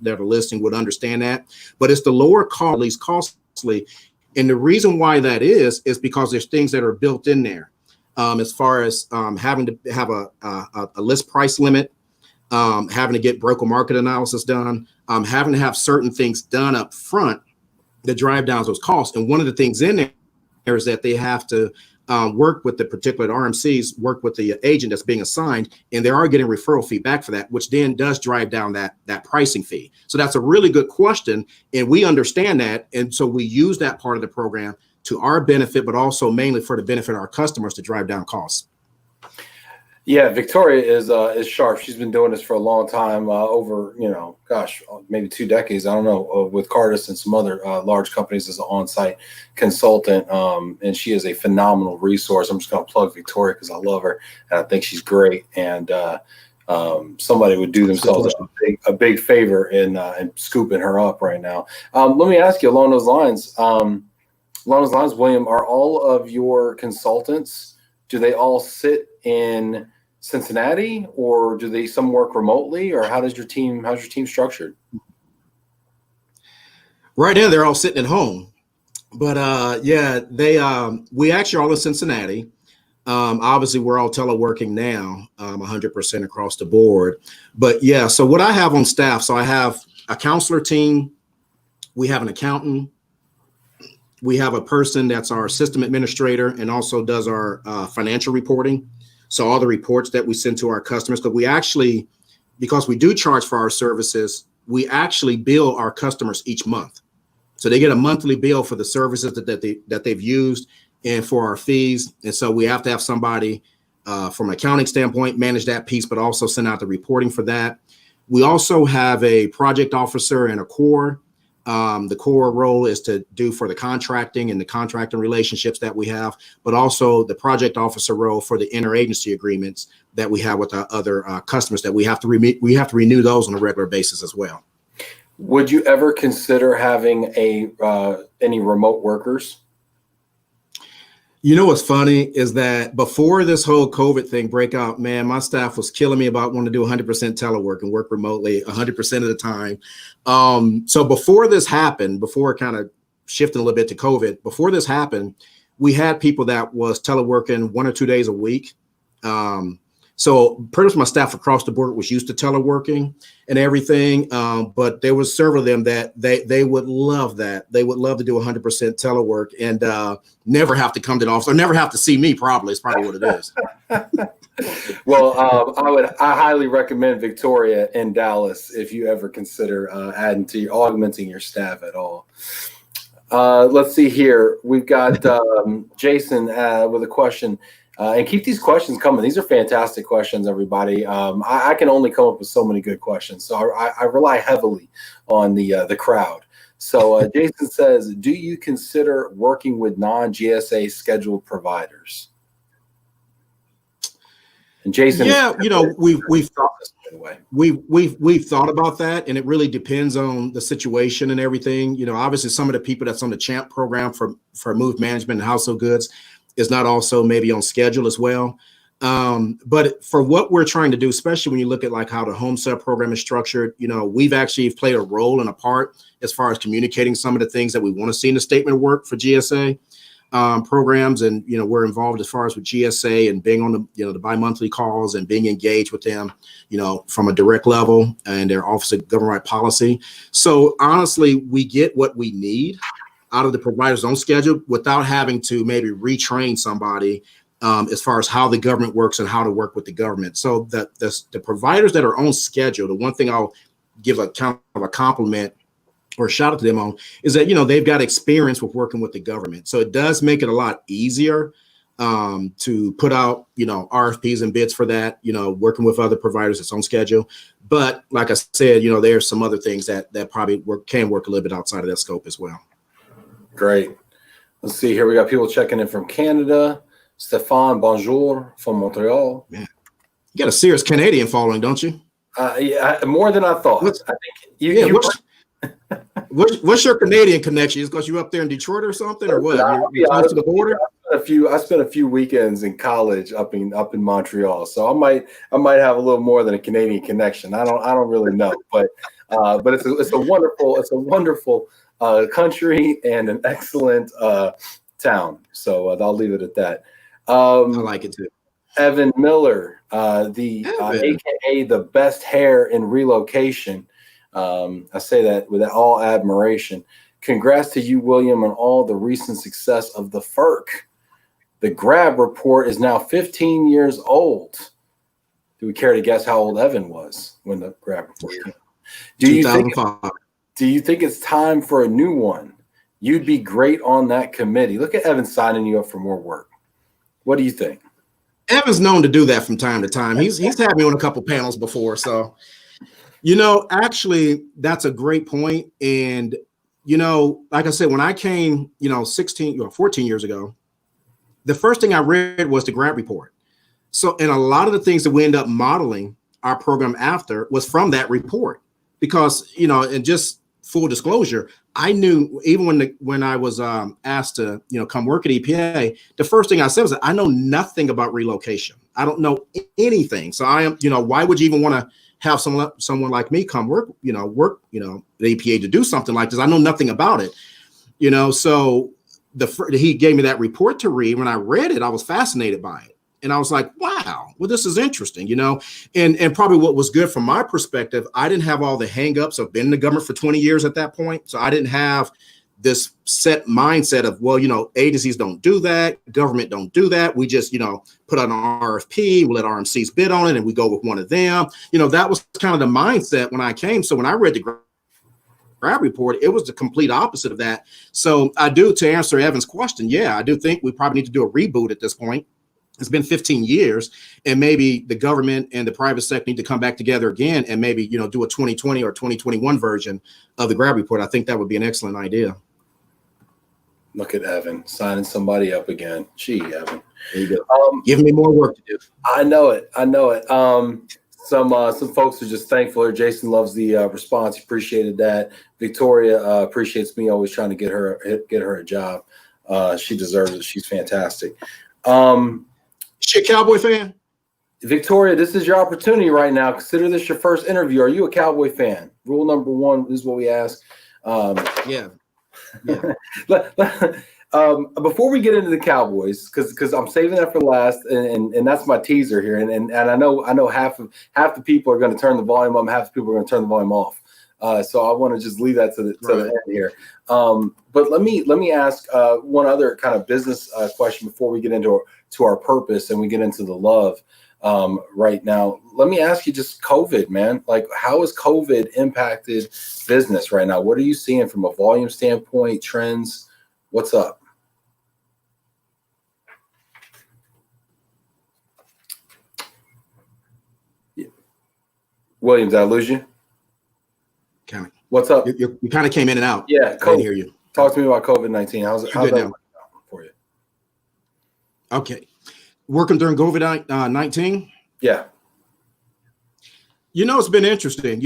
B: that are listening would understand that. But it's the lower cost, least costly. And the reason why that is because there's things that are built in there, as far as having to have a list price limit, having to get broker market analysis done, having to have certain things done up front that drive down those costs. And one of the things in there is that they have to work with the particular RMCs, work with the agent that's being assigned, and they are getting referral fee back for that, which then does drive down that pricing fee. So that's a really good question, and we understand that, and so we use that part of the program to our benefit, but also mainly for the benefit of our customers to drive down costs.
A: Yeah, Victoria is sharp. She's been doing this for a long time, over, maybe 2 decades. I don't know, with Cardis and some other large companies as an on-site consultant. And she is a phenomenal resource. I'm just going to plug Victoria because I love her and I think she's great. And somebody would do themselves a big favor in scooping her up right now. Let me ask you along those lines, William, are all of your consultants, do they all sit in Cincinnati, or do they some work remotely, or how's your team structured?
B: Right now they're all sitting at home, but we actually are all in Cincinnati. Obviously we're all teleworking now, 100% across the board. But yeah, so what I have on staff, so I have a counselor team, we have an accountant, we have a person that's our system administrator and also does our financial reporting. So all the reports that we send to our customers, because we do charge for our services, we actually bill our customers each month. So they get a monthly bill for the services that they've used and for our fees. And so we have to have somebody from an accounting standpoint manage that piece, but also send out the reporting for that. We also have a project officer and a core. The core role is to do for the contracting and the contracting relationships that we have, but also the project officer role for the interagency agreements that we have with our other customers that we have to renew those on a regular basis as well.
A: Would you ever consider having any remote workers?
B: You know what's funny is that before this whole COVID thing break out, man, my staff was killing me about wanting to do 100% telework and work remotely 100% of the time. So before this happened, before kind of shifting a little bit to COVID, before this happened, we had people that was teleworking 1 or 2 days a week. So pretty much my staff across the board was used to teleworking and everything. But there was several of them that they would love that. They would love to do 100% telework and never have to come to the office or never have to see me. Probably is probably what it is.
A: Well, I highly recommend Victoria in Dallas if you ever consider augmenting your staff at all. Let's see here. We've got Jason with a question. And keep these questions coming. These are fantastic questions, everybody. I can only come up with so many good questions, so I rely heavily on the crowd. So Jason says, do you consider working with non-GSA scheduled providers? And Jason,
B: yeah, we've thought we've thought about that, and it really depends on the situation and everything. Obviously, some of the people that's on the CHAMP program for move management and household goods is not also maybe on schedule as well. But for what we're trying to do, especially when you look at like how the home sale program is structured, we've actually played a role and a part as far as communicating some of the things that we want to see in the statement of work for GSA programs. And, we're involved as far as with GSA and being on the bi-monthly calls and being engaged with them, from a direct level and their Office of Government Right Policy. So honestly, we get what we need out of the provider's own schedule without having to maybe retrain somebody as far as how the government works and how to work with the government. So the providers that are on schedule, the one thing I'll give a kind of a compliment or a shout out to them on is that, they've got experience with working with the government. So it does make it a lot easier to put out, RFPs and bids for that, working with other providers that's on schedule. But like I said, there's some other things that probably can work a little bit outside of that scope as well. Great.
A: Let's see here. We got people checking in from Canada. Stéphane, bonjour from Montreal.
B: Yeah. You got a serious Canadian following, don't you?
A: Yeah, more than I thought.
B: What's your Canadian connection? Is because you up there in Detroit or something, or what? You're close to the border?
A: I spent a few weekends in college up in Montreal, so I might have a little more than a Canadian connection. I don't really know, but it's a wonderful country and an excellent town. So I'll leave it at that.
B: I like it too.
A: Evan Miller, AKA the best hair in relocation. I say that with all admiration. Congrats to you, William, on all the recent success of the FERC. The grab report is now 15 years old. Do we care to guess how old Evan was when the grab report came? Do you think it's time for a new one? You'd be great on that committee. Look at Evan signing you up for more work. What do you think?
B: Evan's known to do that from time to time. He's had me on a couple panels before. So, actually, that's a great point. And, like I said, when I came, 14 years ago, the first thing I read was the grant report. So, and a lot of the things that we end up modeling our program after was from that report. Because, and just full disclosure, I knew even when I was asked to, come work at EPA, the first thing I said was that I know nothing about relocation. I don't know anything. So I am, why would you even want to have someone like me come work at EPA to do something like this? I know nothing about it, So he gave me that report to read. When I read it, I was fascinated by it. And I was like, wow, well, this is interesting, and probably what was good from my perspective, I didn't have all the hangups of being in the government for 20 years at that point. So I didn't have this set mindset of, well, agencies don't do that. Government don't do that. We just, put out an RFP, we let RMCs bid on it and we go with one of them. That was kind of the mindset when I came. So when I read the grab report, it was the complete opposite of that. So I do, to answer Evan's question, yeah, I do think we probably need to do a reboot at this point. It's been 15 years, and maybe the government and the private sector need to come back together again and maybe, do a 2020 or 2021 version of the grab report. I think that would be an excellent idea.
A: Look at Evan signing somebody up again. Gee, Evan.
B: There you go. Give me more work to do.
A: I know it. Some folks are just thankful. Jason loves the response. He appreciated that. Victoria appreciates me always trying to get her a job. She deserves it. She's fantastic.
B: She a Cowboy fan?
A: Victoria, this is your opportunity right now. Consider this your first interview. Are you a Cowboy fan? Rule number one, this is what we ask.
B: Yeah.
A: Before we get into the Cowboys, because I'm saving that for last, and that's my teaser here, and I know half the people are going to turn the volume up, half the people are going to turn the volume off. So I want to just leave that to the end here. But let me ask one other kind of business question before we get into our purpose and we get into the love right now. Let me ask you just COVID, man. Like, how has COVID impacted business right now? What are you seeing from a volume standpoint, trends? What's up? William, did I lose you?
B: Kind of.
A: What's up?
B: You kind of came in and out.
A: Yeah,
B: I didn't hear you.
A: Talk to me about COVID-19. How's that for you?
B: Okay. Working during COVID-19?
A: Yeah.
B: It's been interesting.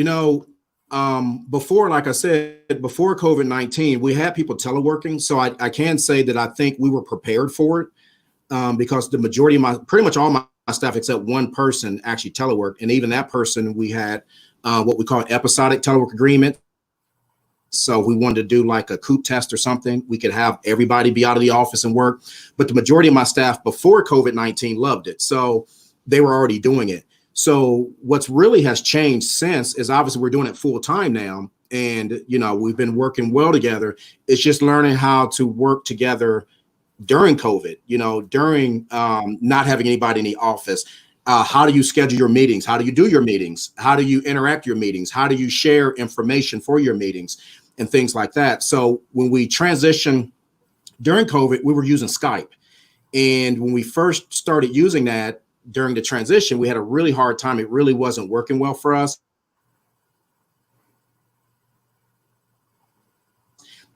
B: Before, like I said, before COVID-19, we had people teleworking. So I can say that I think we were prepared for it because the majority of pretty much all my staff except one person actually telework. And even that person, we had what we call an episodic telework agreement. So if we wanted to do like a COOP test or something, we could have everybody be out of the office and work. But the majority of my staff before COVID-19 loved it. So they were already doing it. So what's really has changed since is obviously we're doing it full time now. And, we've been working well together. It's just learning how to work together during COVID, during not having anybody in the office. How do you schedule your meetings? How do you do your meetings? How do you interact your meetings? How do you share information for your meetings and things like that? So when we transitioned during COVID, we were using Skype. And when we first started using that during the transition, we had a really hard time. It really wasn't working well for us.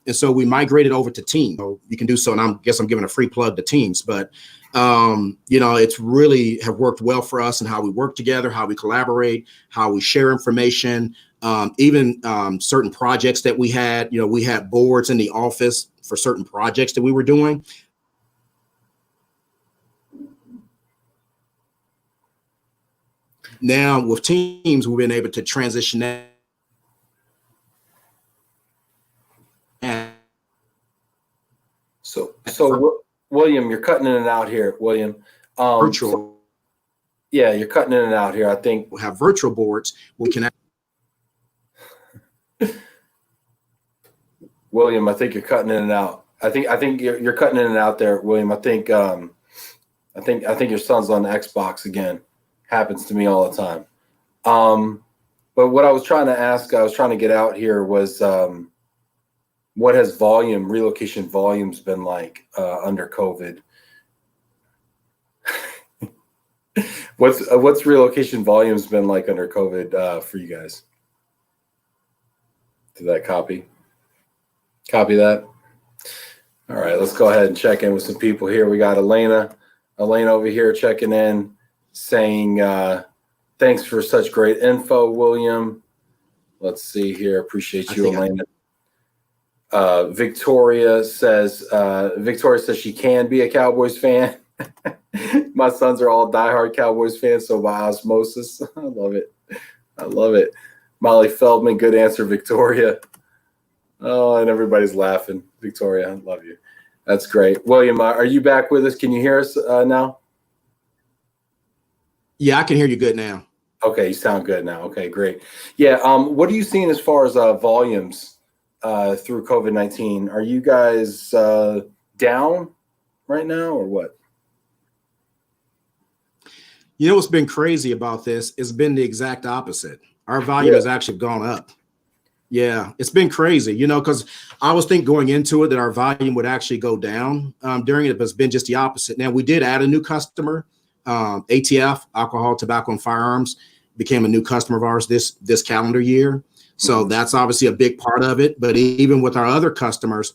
B: And so we migrated over to Teams. So you can do so, and I guess I'm giving a free plug to Teams, but it's really have worked well for us and how we work together, how we collaborate, how we share information, even certain projects that we had. We had boards in the office for certain projects that we were doing. Now with Teams, we've been able to transition that.
A: So William, you're cutting in and out here, William.
B: Virtual.
A: You're cutting in and out here. I think
B: we'll have virtual boards. We can.
A: William, I think you're cutting in and out. I think you're cutting in and out there, William. I think your son's on the Xbox again. Happens to me all the time. But what I was trying to get out here was what has relocation volumes been like under COVID? What's relocation volumes been like under COVID for you guys? Did that copy that? All right, let's go ahead and check in with some people here. We got Elena over here checking in, saying thanks for such great info, William. Let's see here. Appreciate you, Elena. Victoria says she can be a Cowboys fan. My sons are all diehard Cowboys fans, so by osmosis. I love it. Molly Feldman, good answer, Victoria. Oh, and everybody's laughing. Victoria, I love you. That's great. William, are you back with us? Can you hear us now?
B: Yeah, I can hear you good now.
A: Okay, you sound good now. Okay, great. Yeah, what are you seeing as far as volumes through COVID-19? Are you guys down right now or what?
B: What's been crazy about this has been the exact opposite. Our volume has actually gone up. Yeah, it's been crazy, because I was thinking going into it that our volume would actually go down during it, but it's been just the opposite. Now, we did add a new customer. ATF, Alcohol, Tobacco, and Firearms, became a new customer of ours this calendar year. So that's obviously a big part of it. But even with our other customers,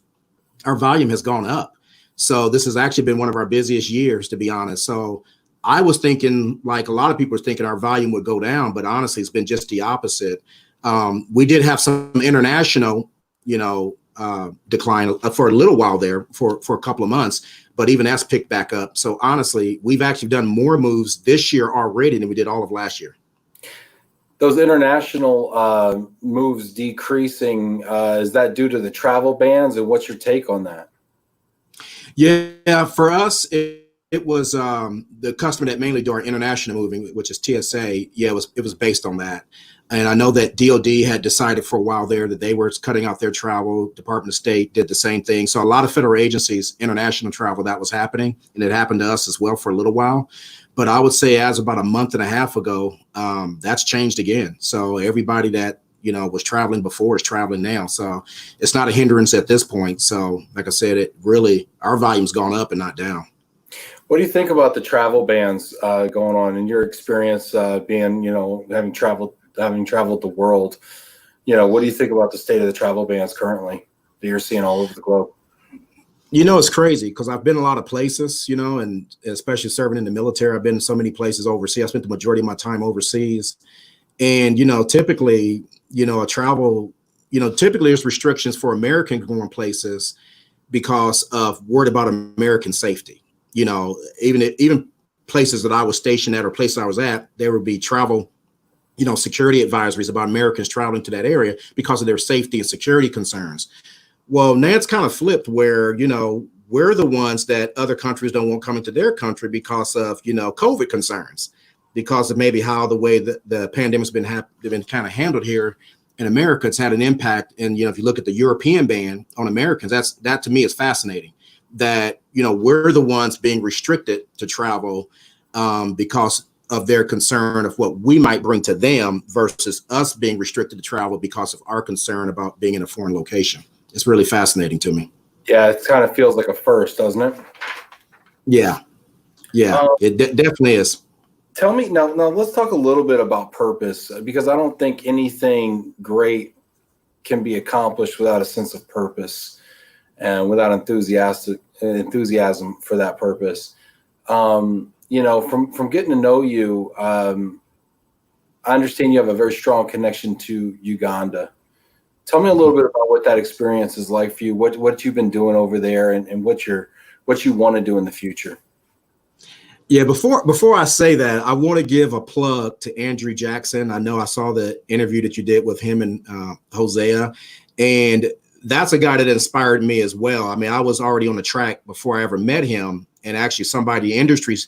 B: our volume has gone up. So this has actually been one of our busiest years, to be honest. So I was thinking, like a lot of people were thinking, our volume would go down, but honestly, it's been just the opposite. We did have some international, decline for a little while there for a couple of months, but even that's picked back up. So honestly, we've actually done more moves this year already than we did all of last year.
A: Those international moves decreasing, is that due to the travel bans, and what's your take on that?
B: Yeah, for us, it was the customer that mainly do our international moving, which is TSA. Yeah, it was based on that. And I know that DOD had decided for a while there that they were cutting out their travel. Department of State did the same thing. So a lot of federal agencies, international travel, that was happening. And it happened to us as well for a little while. But I would say as about a month and a half ago, that's changed again. So everybody that, was traveling before is traveling now. So it's not a hindrance at this point. So like I said, it really, our volume's gone up and not down.
A: What do you think about the travel bans going on in your experience being, having traveled the world? What do you think about the state of the travel bans currently that you're seeing all over the globe?
B: It's crazy because I've been a lot of places, and especially serving in the military, I've been in so many places overseas. I spent the majority of my time overseas. And, typically, typically there's restrictions for Americans going places because of worried about American safety. Even places that I was stationed at or places I was at, there would be travel, security advisories about Americans traveling to that area because of their safety and security concerns. Well, now it's kind of flipped where, we're the ones that other countries don't want coming to their country because of, COVID concerns, because of maybe how the way that the pandemic's been kind of handled here in America. It's had an impact. And, if you look at the European ban on Americans, that to me is fascinating that, we're the ones being restricted to travel because of their concern of what we might bring to them versus us being restricted to travel because of our concern about being in a foreign location. It's really fascinating to me.
A: Yeah, it kind of feels like a first, doesn't it?
B: Yeah, it definitely is.
A: Tell me now, let's talk a little bit about purpose, because I don't think anything great can be accomplished without a sense of purpose and without enthusiasm for that purpose. From getting to know you, I understand you have a very strong connection to Uganda. Tell me a little bit about what that experience is like for you, what you've been doing over there, and what you want to do in the future.
B: Yeah, before I say that, I want to give a plug to Andrew Jackson. I know I saw the interview that you did with him and Hosea, and that's a guy that inspired me as well. I mean, I was already on the track before I ever met him, and actually somebody in the industries,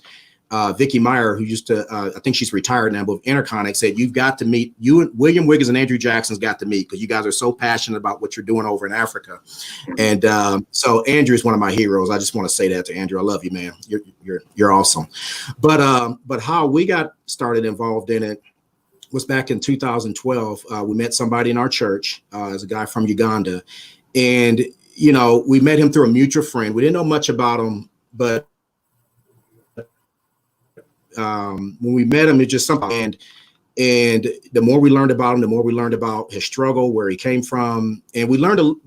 B: Vicky Meyer, who used to, I think she's retired now, but Interconnect said, you've got to meet, you and William Wiggins and Andrew Jackson's got to meet because you guys are so passionate about what you're doing over in Africa. And so Andrew is one of my heroes. I just want to say that to Andrew. I love you, man. You're awesome. But how we got started involved in it was back in 2012. We met somebody in our church as a guy from Uganda. And, we met him through a mutual friend. We didn't know much about him, but when we met him, it's just something. And the more we learned about him, the more we learned about his struggle, where he came from. And we learned,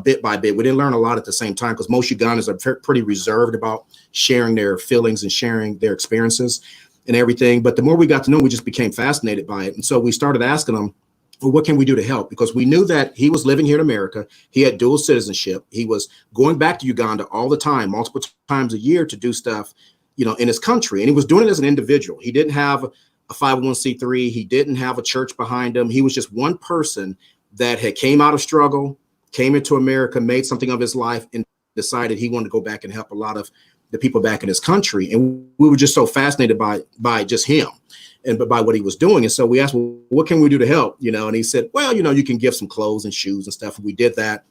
B: bit by bit. We didn't learn a lot at the same time because most Ugandans are pretty reserved about sharing their feelings and sharing their experiences and everything. But the more we got to know, we just became fascinated by it. And so we started asking him, well, what can we do to help? Because we knew that he was living here in America. He had dual citizenship. He was going back to Uganda all the time, multiple times a year to do stuff, in his country. And he was doing it as an individual. He didn't have a 501c3. He didn't have a church behind him. He was just one person that had came out of struggle, came into America, made something of his life, and decided he wanted to go back and help a lot of the people back in his country. And we were just so fascinated by just him and by what he was doing. And so we asked, well, what can we do to help? And he said, well, you can give some clothes and shoes and stuff. And we did that.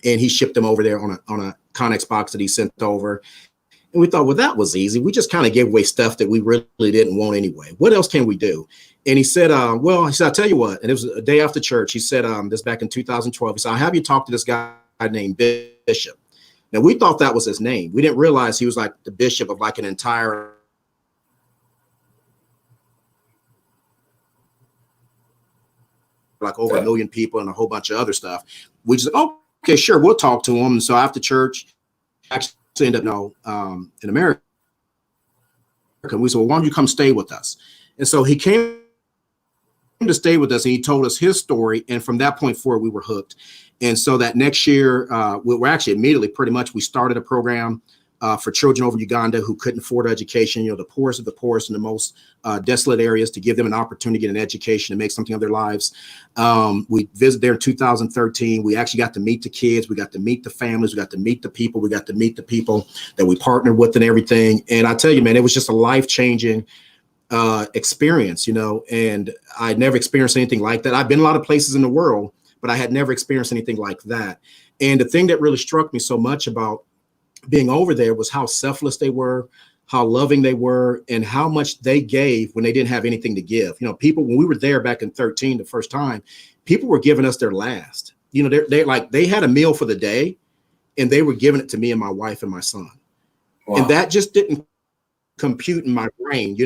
B: And he shipped them over there on a Connex box that he sent over. And we thought, well, that was easy. We just kind of gave away stuff that we really didn't want anyway. What else can we do? And he said, I'll tell you what. And it was a day after church. He said, this back in 2012. He said, I'll have you talk to this guy named Bishop. Now, we thought that was his name. We didn't realize he was like the bishop of like an entire over 1 million people and a whole bunch of other stuff. We just, okay, sure, we'll talk to him. And so after church, actually ended up in America. We said, well, why don't you come stay with us? And so he came to stay with us and he told us his story. And from that point forward, we were hooked. And so that next year, we were actually immediately pretty much, we started a program for children over Uganda who couldn't afford education, the poorest of the poorest in the most desolate areas, to give them an opportunity to get an education and make something of their lives. We visited there in 2013. We actually got to meet the kids. We got to meet the families. We got to meet the people. We got to meet the people that we partnered with and everything. And I tell you, man, it was just a life-changing experience, and I'd never experienced anything like that. I've been a lot of places in the world, but I had never experienced anything like that. And the thing that really struck me so much about being over there was how selfless they were, how loving they were, and how much they gave when they didn't have anything to give. People, when we were there back in 2013, the first time, people were giving us their last. They had a meal for the day, and they were giving it to me and my wife and my son. Wow. And that just didn't compute in my brain,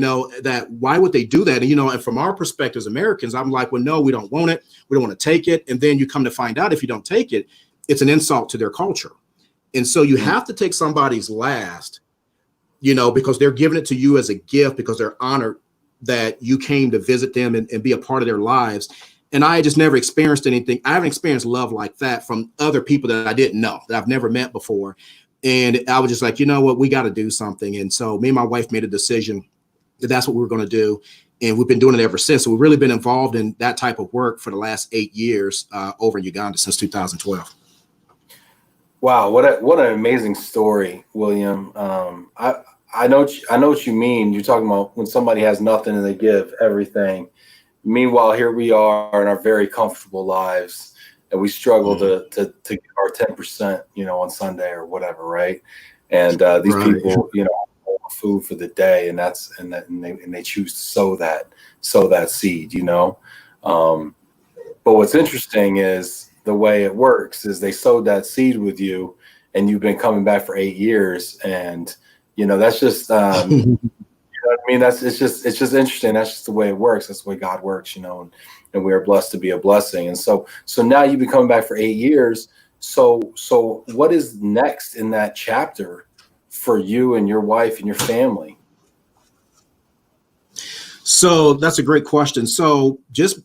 B: that why would they do that? And, and from our perspective as Americans, I'm like, well, no, we don't want it. We don't want to take it. And then you come to find out if you don't take it, it's an insult to their culture. And so you have to take somebody's last, because they're giving it to you as a gift, because they're honored that you came to visit them and be a part of their lives. And I just never experienced anything. I haven't experienced love like that from other people that I didn't know, that I've never met before. And I was just like, you know what, we got to do something. And so me and my wife made a decision that that's what we were going to do. And we've been doing it ever since. So we've really been involved in that type of work for the last 8 years over in Uganda since 2012.
A: Wow, what an amazing story, William. I know what you mean. You're talking about when somebody has nothing and they give everything. Meanwhile, here we are in our very comfortable lives, and we struggle to get our 10%, on Sunday or whatever, right? And these people, food for the day, and they choose to sow that seed, But what's interesting is the way it works is they sowed that seed with you, and you've been coming back for 8 years, and that's just you know what I mean. It's just interesting. That's just the way it works. That's the way God works, and we are blessed to be a blessing. And so now you've been coming back for 8 years. So what is next in that chapter for you and your wife and your family?
B: So that's a great question. So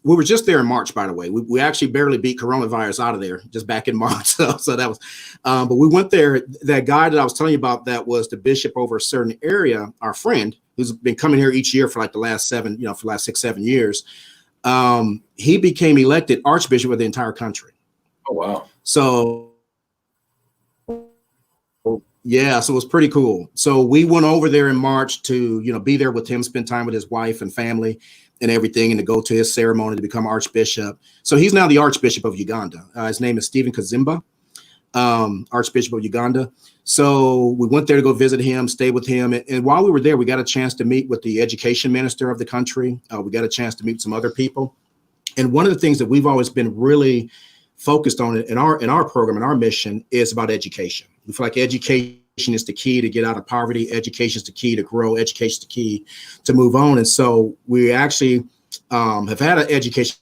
B: we were just there in March, by the way. We actually barely beat coronavirus out of there just back in March. So that was, but we went there. That guy that I was telling you about, that was the bishop over a certain area, our friend who's been coming here each year for like the last 6, 7 years. He became elected archbishop of the entire country.
A: Oh, wow.
B: So yeah, so it was pretty cool. So we went over there in March to, be there with him, spend time with his wife and family and everything, and to go to his ceremony to become archbishop. So he's now the Archbishop of Uganda. His name is Stephen Kazimba, Archbishop of Uganda. So we went there to go visit him, stay with him. And while we were there, we got a chance to meet with the education minister of the country. We got a chance to meet some other people. And one of the things that we've always been really focused on in our program and our mission is about education. We feel like education is the key to get out of poverty. Education is the key to grow. Education is the key to move on. And so we actually have had an education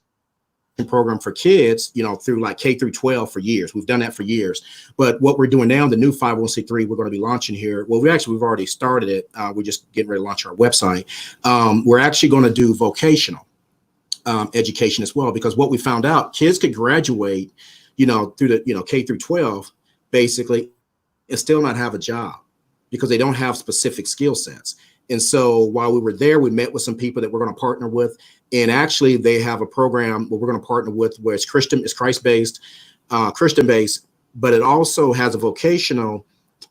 B: program for kids, through like K through 12 for years. We've done that for years. But what we're doing now, the new 501c3 we're going to be launching here. Well, we've already started it. We're just getting ready to launch our website. We're actually going to do vocational education as well, because what we found out, kids could graduate, through the, K through 12, basically, and still not have a job because they don't have specific skill sets. And so while we were there, we met with some people that we're going to partner with. And actually, they have a program where we're going to partner with where it's Christ-based, Christian-based, but it also has a vocational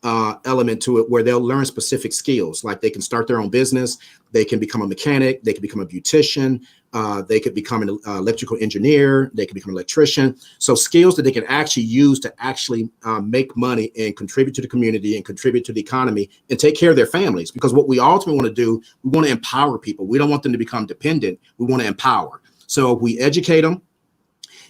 B: element to it where they'll learn specific skills. Like they can start their own business, they can become a mechanic, they can become a beautician, they could become an electrical engineer, they can become an electrician. So skills that they can actually use to actually make money and contribute to the community and contribute to the economy and take care of their families. Because what we ultimately want to do, we want to empower people. We don't want them to become dependent. We want to empower. So we educate them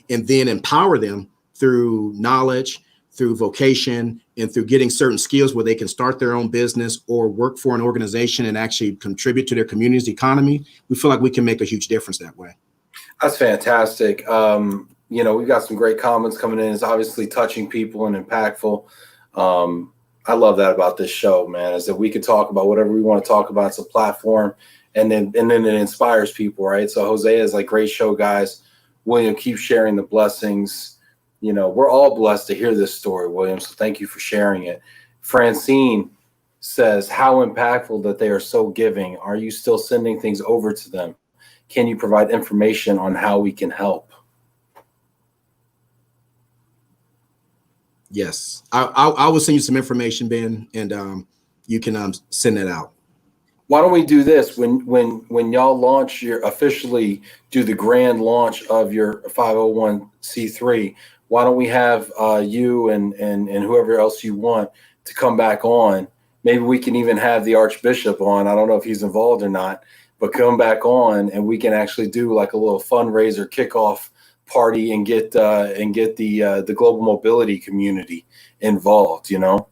B: and then empower them through knowledge, through vocation, and through getting certain skills where they can start their own business or work for an organization and actually contribute to their community's economy. We feel like we can make a huge difference that way.
A: That's fantastic. We've got some great comments coming in. It's obviously touching people and impactful. I love that about this show, man, is that we can talk about whatever we want to talk about. It's a platform, and then it inspires people, right? So Hosea is like, great show, guys. William, keep sharing the blessings. We're all blessed to hear this story, William. So thank you for sharing it. Francine, says how impactful that they are so giving. Are you still sending things over to them? Can you provide information on how we can help?
B: Yes, I will send you some information, Ben, and you can send that out.
A: Why don't we do this when y'all launch your officially do the grand launch of your 501c3? Why don't we have you and whoever else you want to come back on? Maybe we can even have the Archbishop on. I don't know if he's involved or not, but come back on and we can actually do like a little fundraiser kickoff party and get the global mobility community involved. You know.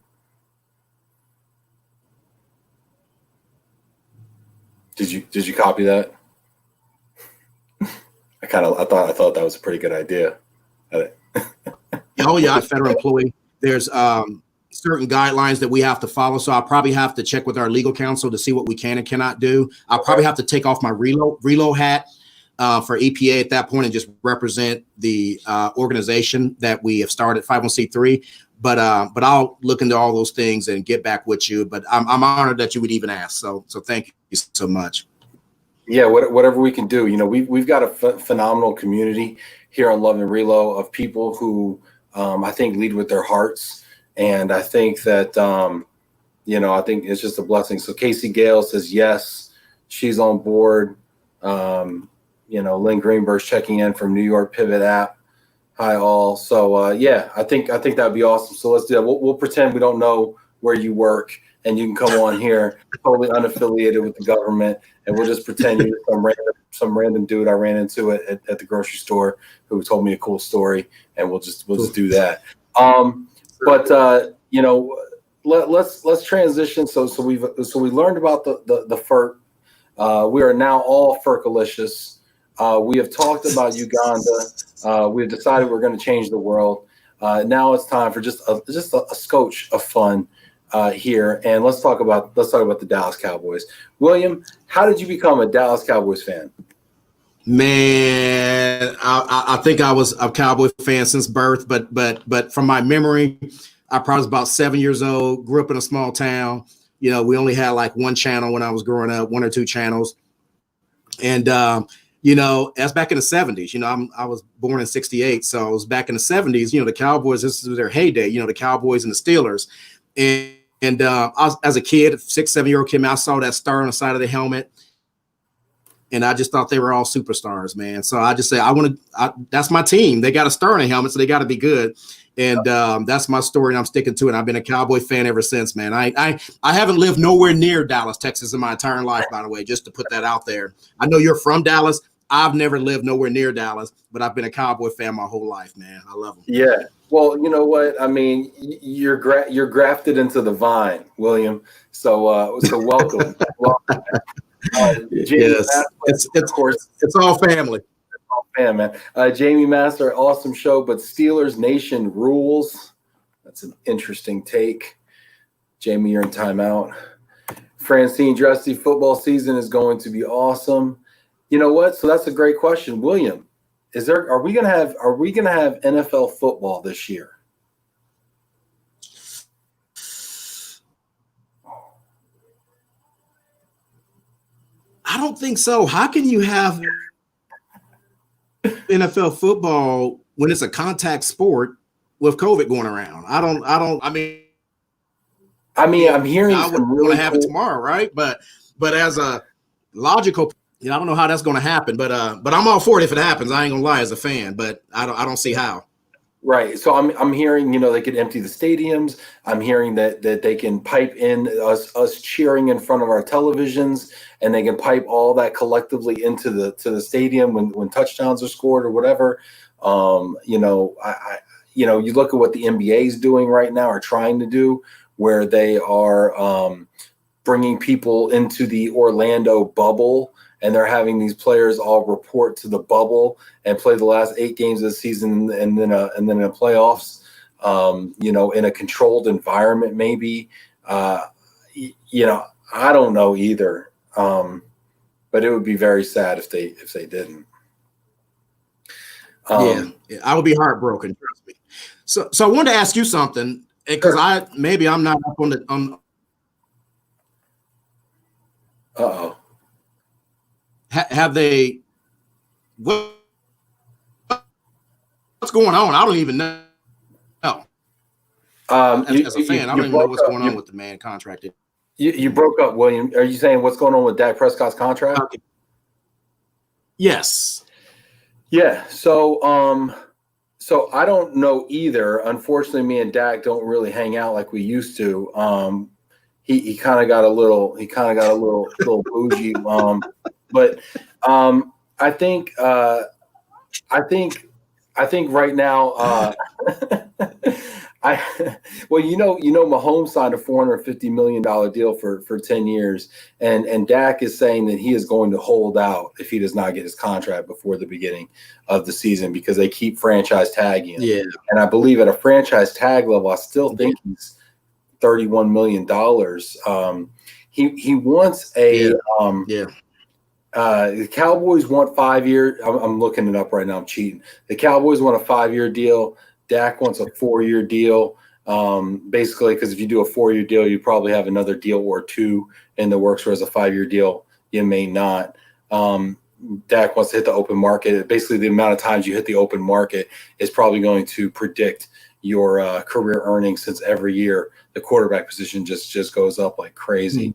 A: Did you copy that? I thought that was a pretty good idea.
B: Oh yeah, federal employee. There's certain guidelines that we have to follow. So I'll probably have to check with our legal counsel to see what we can and cannot do. I'll probably have to take off my Relo hat for EPA at that point and just represent the organization that we have started, 501c3. But I'll look into all those things and get back with you. But I'm honored that you would even ask. So thank you so much.
A: Yeah, whatever we can do. You know, we've got a phenomenal community here on Love and Relo of people who I think lead with their hearts. And I think that, I think it's just a blessing. So Casey Gale says, yes, she's on board. Lynn Greenberg's checking in from New York Pivot app. Hi all. So I think that'd be awesome. So let's do that. We'll pretend we don't know where you work and you can come on here totally unaffiliated with the government. And we'll just pretend you're some random dude I ran into at the grocery store who told me a cool story. And we'll just do that. Let's transition. So we learned about the FERC. We are now all FERC-alicious. We have talked about Uganda. We've decided we're going to change the world. Now it's time for just a scotch of fun here, and let's talk about the Dallas Cowboys. William, how did you become a Dallas Cowboys fan?
B: Man, I think I was a Cowboy fan since birth, but from my memory, I probably was about 7 years old. Grew up in a small town. You know, we only had like one channel when I was growing up, one or two channels, and that's back in the 70s. You know, I was born in 68, so it was back in the 70s. You know, the Cowboys, this was their heyday. You know, the Cowboys and the Steelers, and I was, as a kid, 6-7-year-old kid, I saw that star on the side of the helmet. And I just thought they were all superstars, man. So I just say, that's my team. They got a star on the helmet, so they got to be good. And that's my story, and I'm sticking to it. I've been a Cowboy fan ever since, man. I haven't lived nowhere near Dallas, Texas in my entire life, by the way, just to put that out there. I know you're from Dallas. I've never lived nowhere near Dallas, but I've been a Cowboy fan my whole life, man. I love them.
A: Yeah. Well, you know what? I mean, you're grafted into the vine, William. So welcome. Welcome.
B: Yes, of course, it's all family.
A: It's all fam, man. Jamie Master, awesome show, but Steelers Nation rules. That's an interesting take. Jamie, you're in timeout. Francine Dressy, football season is going to be awesome. You know what? So that's a great question, William. Are we gonna have NFL football this year?
B: I don't think so. How can you have NFL football when it's a contact sport with COVID going around? I mean, I'm hearing I would want to have it tomorrow, right? But as a logical, I don't know how that's going to happen. But I'm all for it if it happens. I ain't gonna lie as a fan, but I don't see how.
A: Right. So I'm hearing, they could empty the stadiums. I'm hearing that they can pipe in us cheering in front of our televisions, and they can pipe all that collectively into the stadium when touchdowns are scored or whatever. You look at what the NBA is doing right now or trying to do, where they are bringing people into the Orlando bubble. And they're having these players all report to the bubble and play the last 8 games of the season, and then in the playoffs, in a controlled environment, maybe. I don't know either, but it would be very sad if they didn't.
B: Yeah, I would be heartbroken. Trust me. So I wanted to ask you something, because I'm not up on
A: Uh-oh.
B: Have they? What's going on? I don't even know. As a fan, I don't even know what's going on with the man contracted.
A: You broke up, William. Are you saying what's going on with Dak Prescott's contract?
B: Okay. Yes.
A: Yeah. So I don't know either. Unfortunately, me and Dak don't really hang out like we used to. He kind of got a little bougie. But I think right now, Mahomes signed a $450 million deal for 10 years, and Dak is saying that he is going to hold out if he does not get his contract before the beginning of the season because they keep franchise tagging him.
B: Yeah.
A: And I believe at a franchise tag level, I still think he's $31 million. He wants a the Cowboys want 5 year. I'm looking it up right now. I'm cheating. The Cowboys want a 5-year deal. Dak wants a 4-year deal. Basically, because if you do a 4-year deal, you probably have another deal or two in the works. Whereas a 5-year deal, you may not. Dak wants to hit the open market. Basically, the amount of times you hit the open market is probably going to predict your career earnings, since every year the quarterback position just goes up like crazy.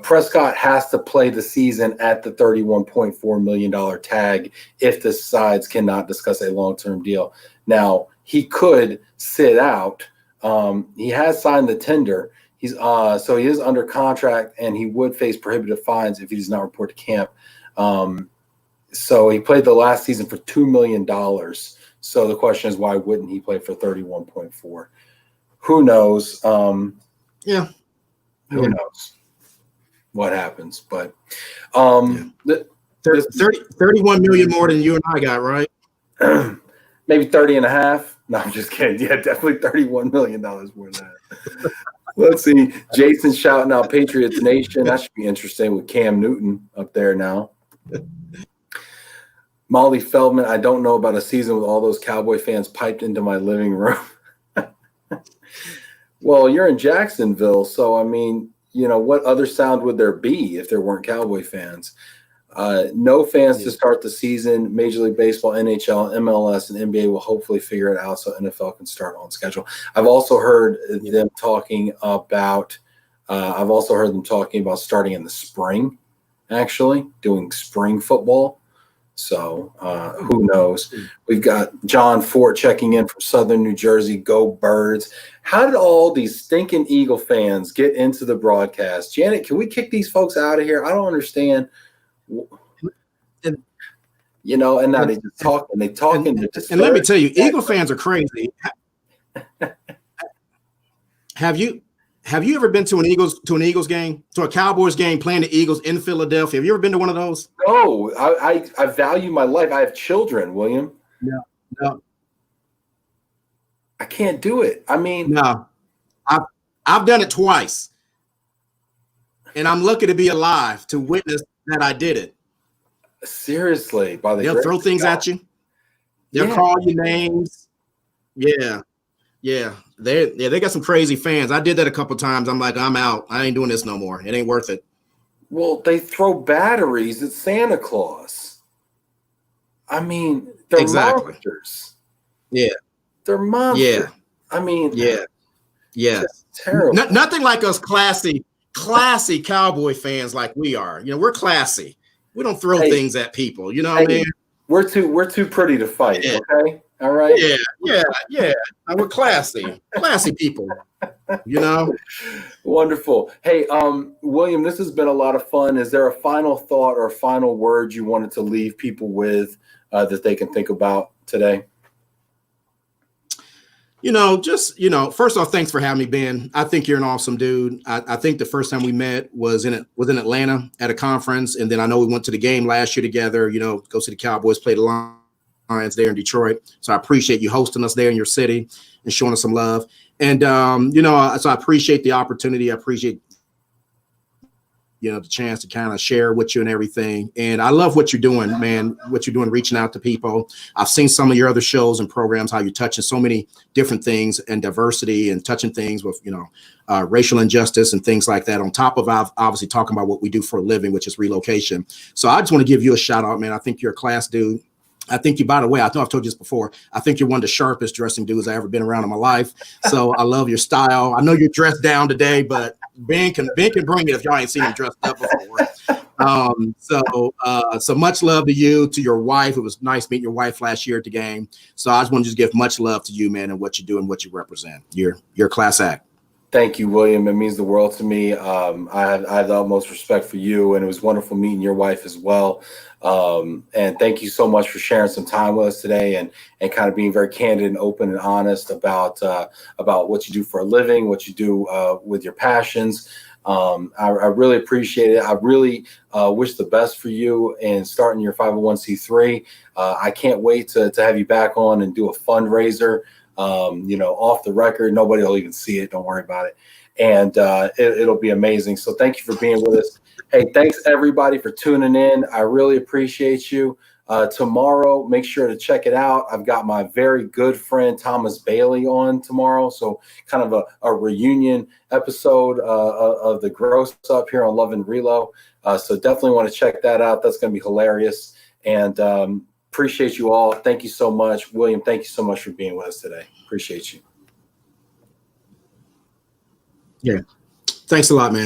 A: Prescott has to play the season at the $31.4 million tag if the sides cannot discuss a long-term deal. Now, he could sit out. He has signed the tender. So he is under contract, and he would face prohibitive fines if he does not report to camp. So he played the last season for $2 million. So the question is, why wouldn't he play for 31.4? Who knows? Who knows what happens? But
B: 31 million more than you and I got, right?
A: Maybe 30 and a half. No, I'm just kidding. Yeah, definitely $31 million more than that. Let's see. Jason shouting out Patriots Nation. That should be interesting with Cam Newton up there now. Molly Feldman, I don't know about a season with all those Cowboy fans piped into my living room. Well, you're in Jacksonville, so I mean, what other sound would there be if there weren't Cowboy fans? No fans to start the season. Major League Baseball, NHL, MLS, and NBA will hopefully figure it out so NFL can start on schedule. I've also heard them talking about starting in the spring, actually, doing spring football. So who knows? We've got John Fort checking in from Southern New Jersey. Go Birds. How did all these stinking Eagle fans get into the broadcast? Janet, can we kick these folks out of here? I don't understand. And now they just talk and they talk and
B: let me tell you, Eagle fans are crazy. Have you ever been to an Eagles game, to a Cowboys game, playing the Eagles in Philadelphia? Have you ever been to one of those?
A: No, I value my life. I have children, William.
B: No.
A: I can't do it. I mean,
B: no, I've done it twice, and I'm lucky to be alive to witness that I did it.
A: Seriously,
B: they'll throw things at you. They'll call you names. Yeah. They got some crazy fans. I did that a couple times. I'm like, I'm out. I ain't doing this no more. It ain't worth it.
A: Well, they throw batteries at Santa Claus. I mean, they're monsters.
B: Yeah.
A: They're monsters.
B: Yeah.
A: I mean,
B: yeah.
A: Terrible.
B: Nothing like us classy Cowboy fans like we are. We're classy. We don't throw things at people. You know what I mean?
A: We're too pretty to fight. Yeah. Okay. All right.
B: Yeah. We're classy people.
A: Wonderful. Hey, William, this has been a lot of fun. Is there a final thought or final word you wanted to leave people with that they can think about today?
B: First off, thanks for having me, Ben. I think you're an awesome dude. I think the first time we met was in Atlanta at a conference. And then I know we went to the game last year together, go see the Cowboys play the Lions there in Detroit. So I appreciate you hosting us there in your city and showing us some love. And, so I appreciate the opportunity. I appreciate you know, the chance to kind of share with you and everything. And I love what you're doing, man, what you're doing, reaching out to people. I've seen some of your other shows and programs, how you're touching so many different things and diversity and touching things with, you know, racial injustice and things like that, on top of obviously talking about what we do for a living, which is relocation. So I just want to give you a shout out, man. I think you're a class dude. I think you, by the way, I know I've told you this before, I think you're one of the sharpest dressing dudes I've ever been around in my life. So I love your style. I know you're dressed down today, but Ben can bring it if y'all ain't seen him dressed up before. So much love to you, to your wife. It was nice meeting your wife last year at the game. So I just want to just give much love to you, man, and what you do and what you represent. You're a class act.
A: Thank you, William. It means the world to me. I have the utmost respect for you, and it was wonderful meeting your wife as well. And thank you so much for sharing some time with us today and kind of being very candid and open and honest about what you do for a living, what you do with your passions. I really appreciate it. I really wish the best for you in starting your 501c3. I can't wait to have you back on and do a fundraiser. You know, off the record, nobody will even see it. Don't worry about it. And it'll be amazing. So thank you for being with us. Hey, thanks everybody for tuning in. I really appreciate you. Tomorrow, make sure to check it out. I've got my very good friend Thomas Bailey on tomorrow. So kind of a reunion episode of the Gross Up here on Love and Relo. So definitely want to check that out. That's going to be hilarious. And appreciate you all. Thank you so much. William, thank you so much for being with us today. Appreciate you.
B: Yeah. Thanks a lot, man.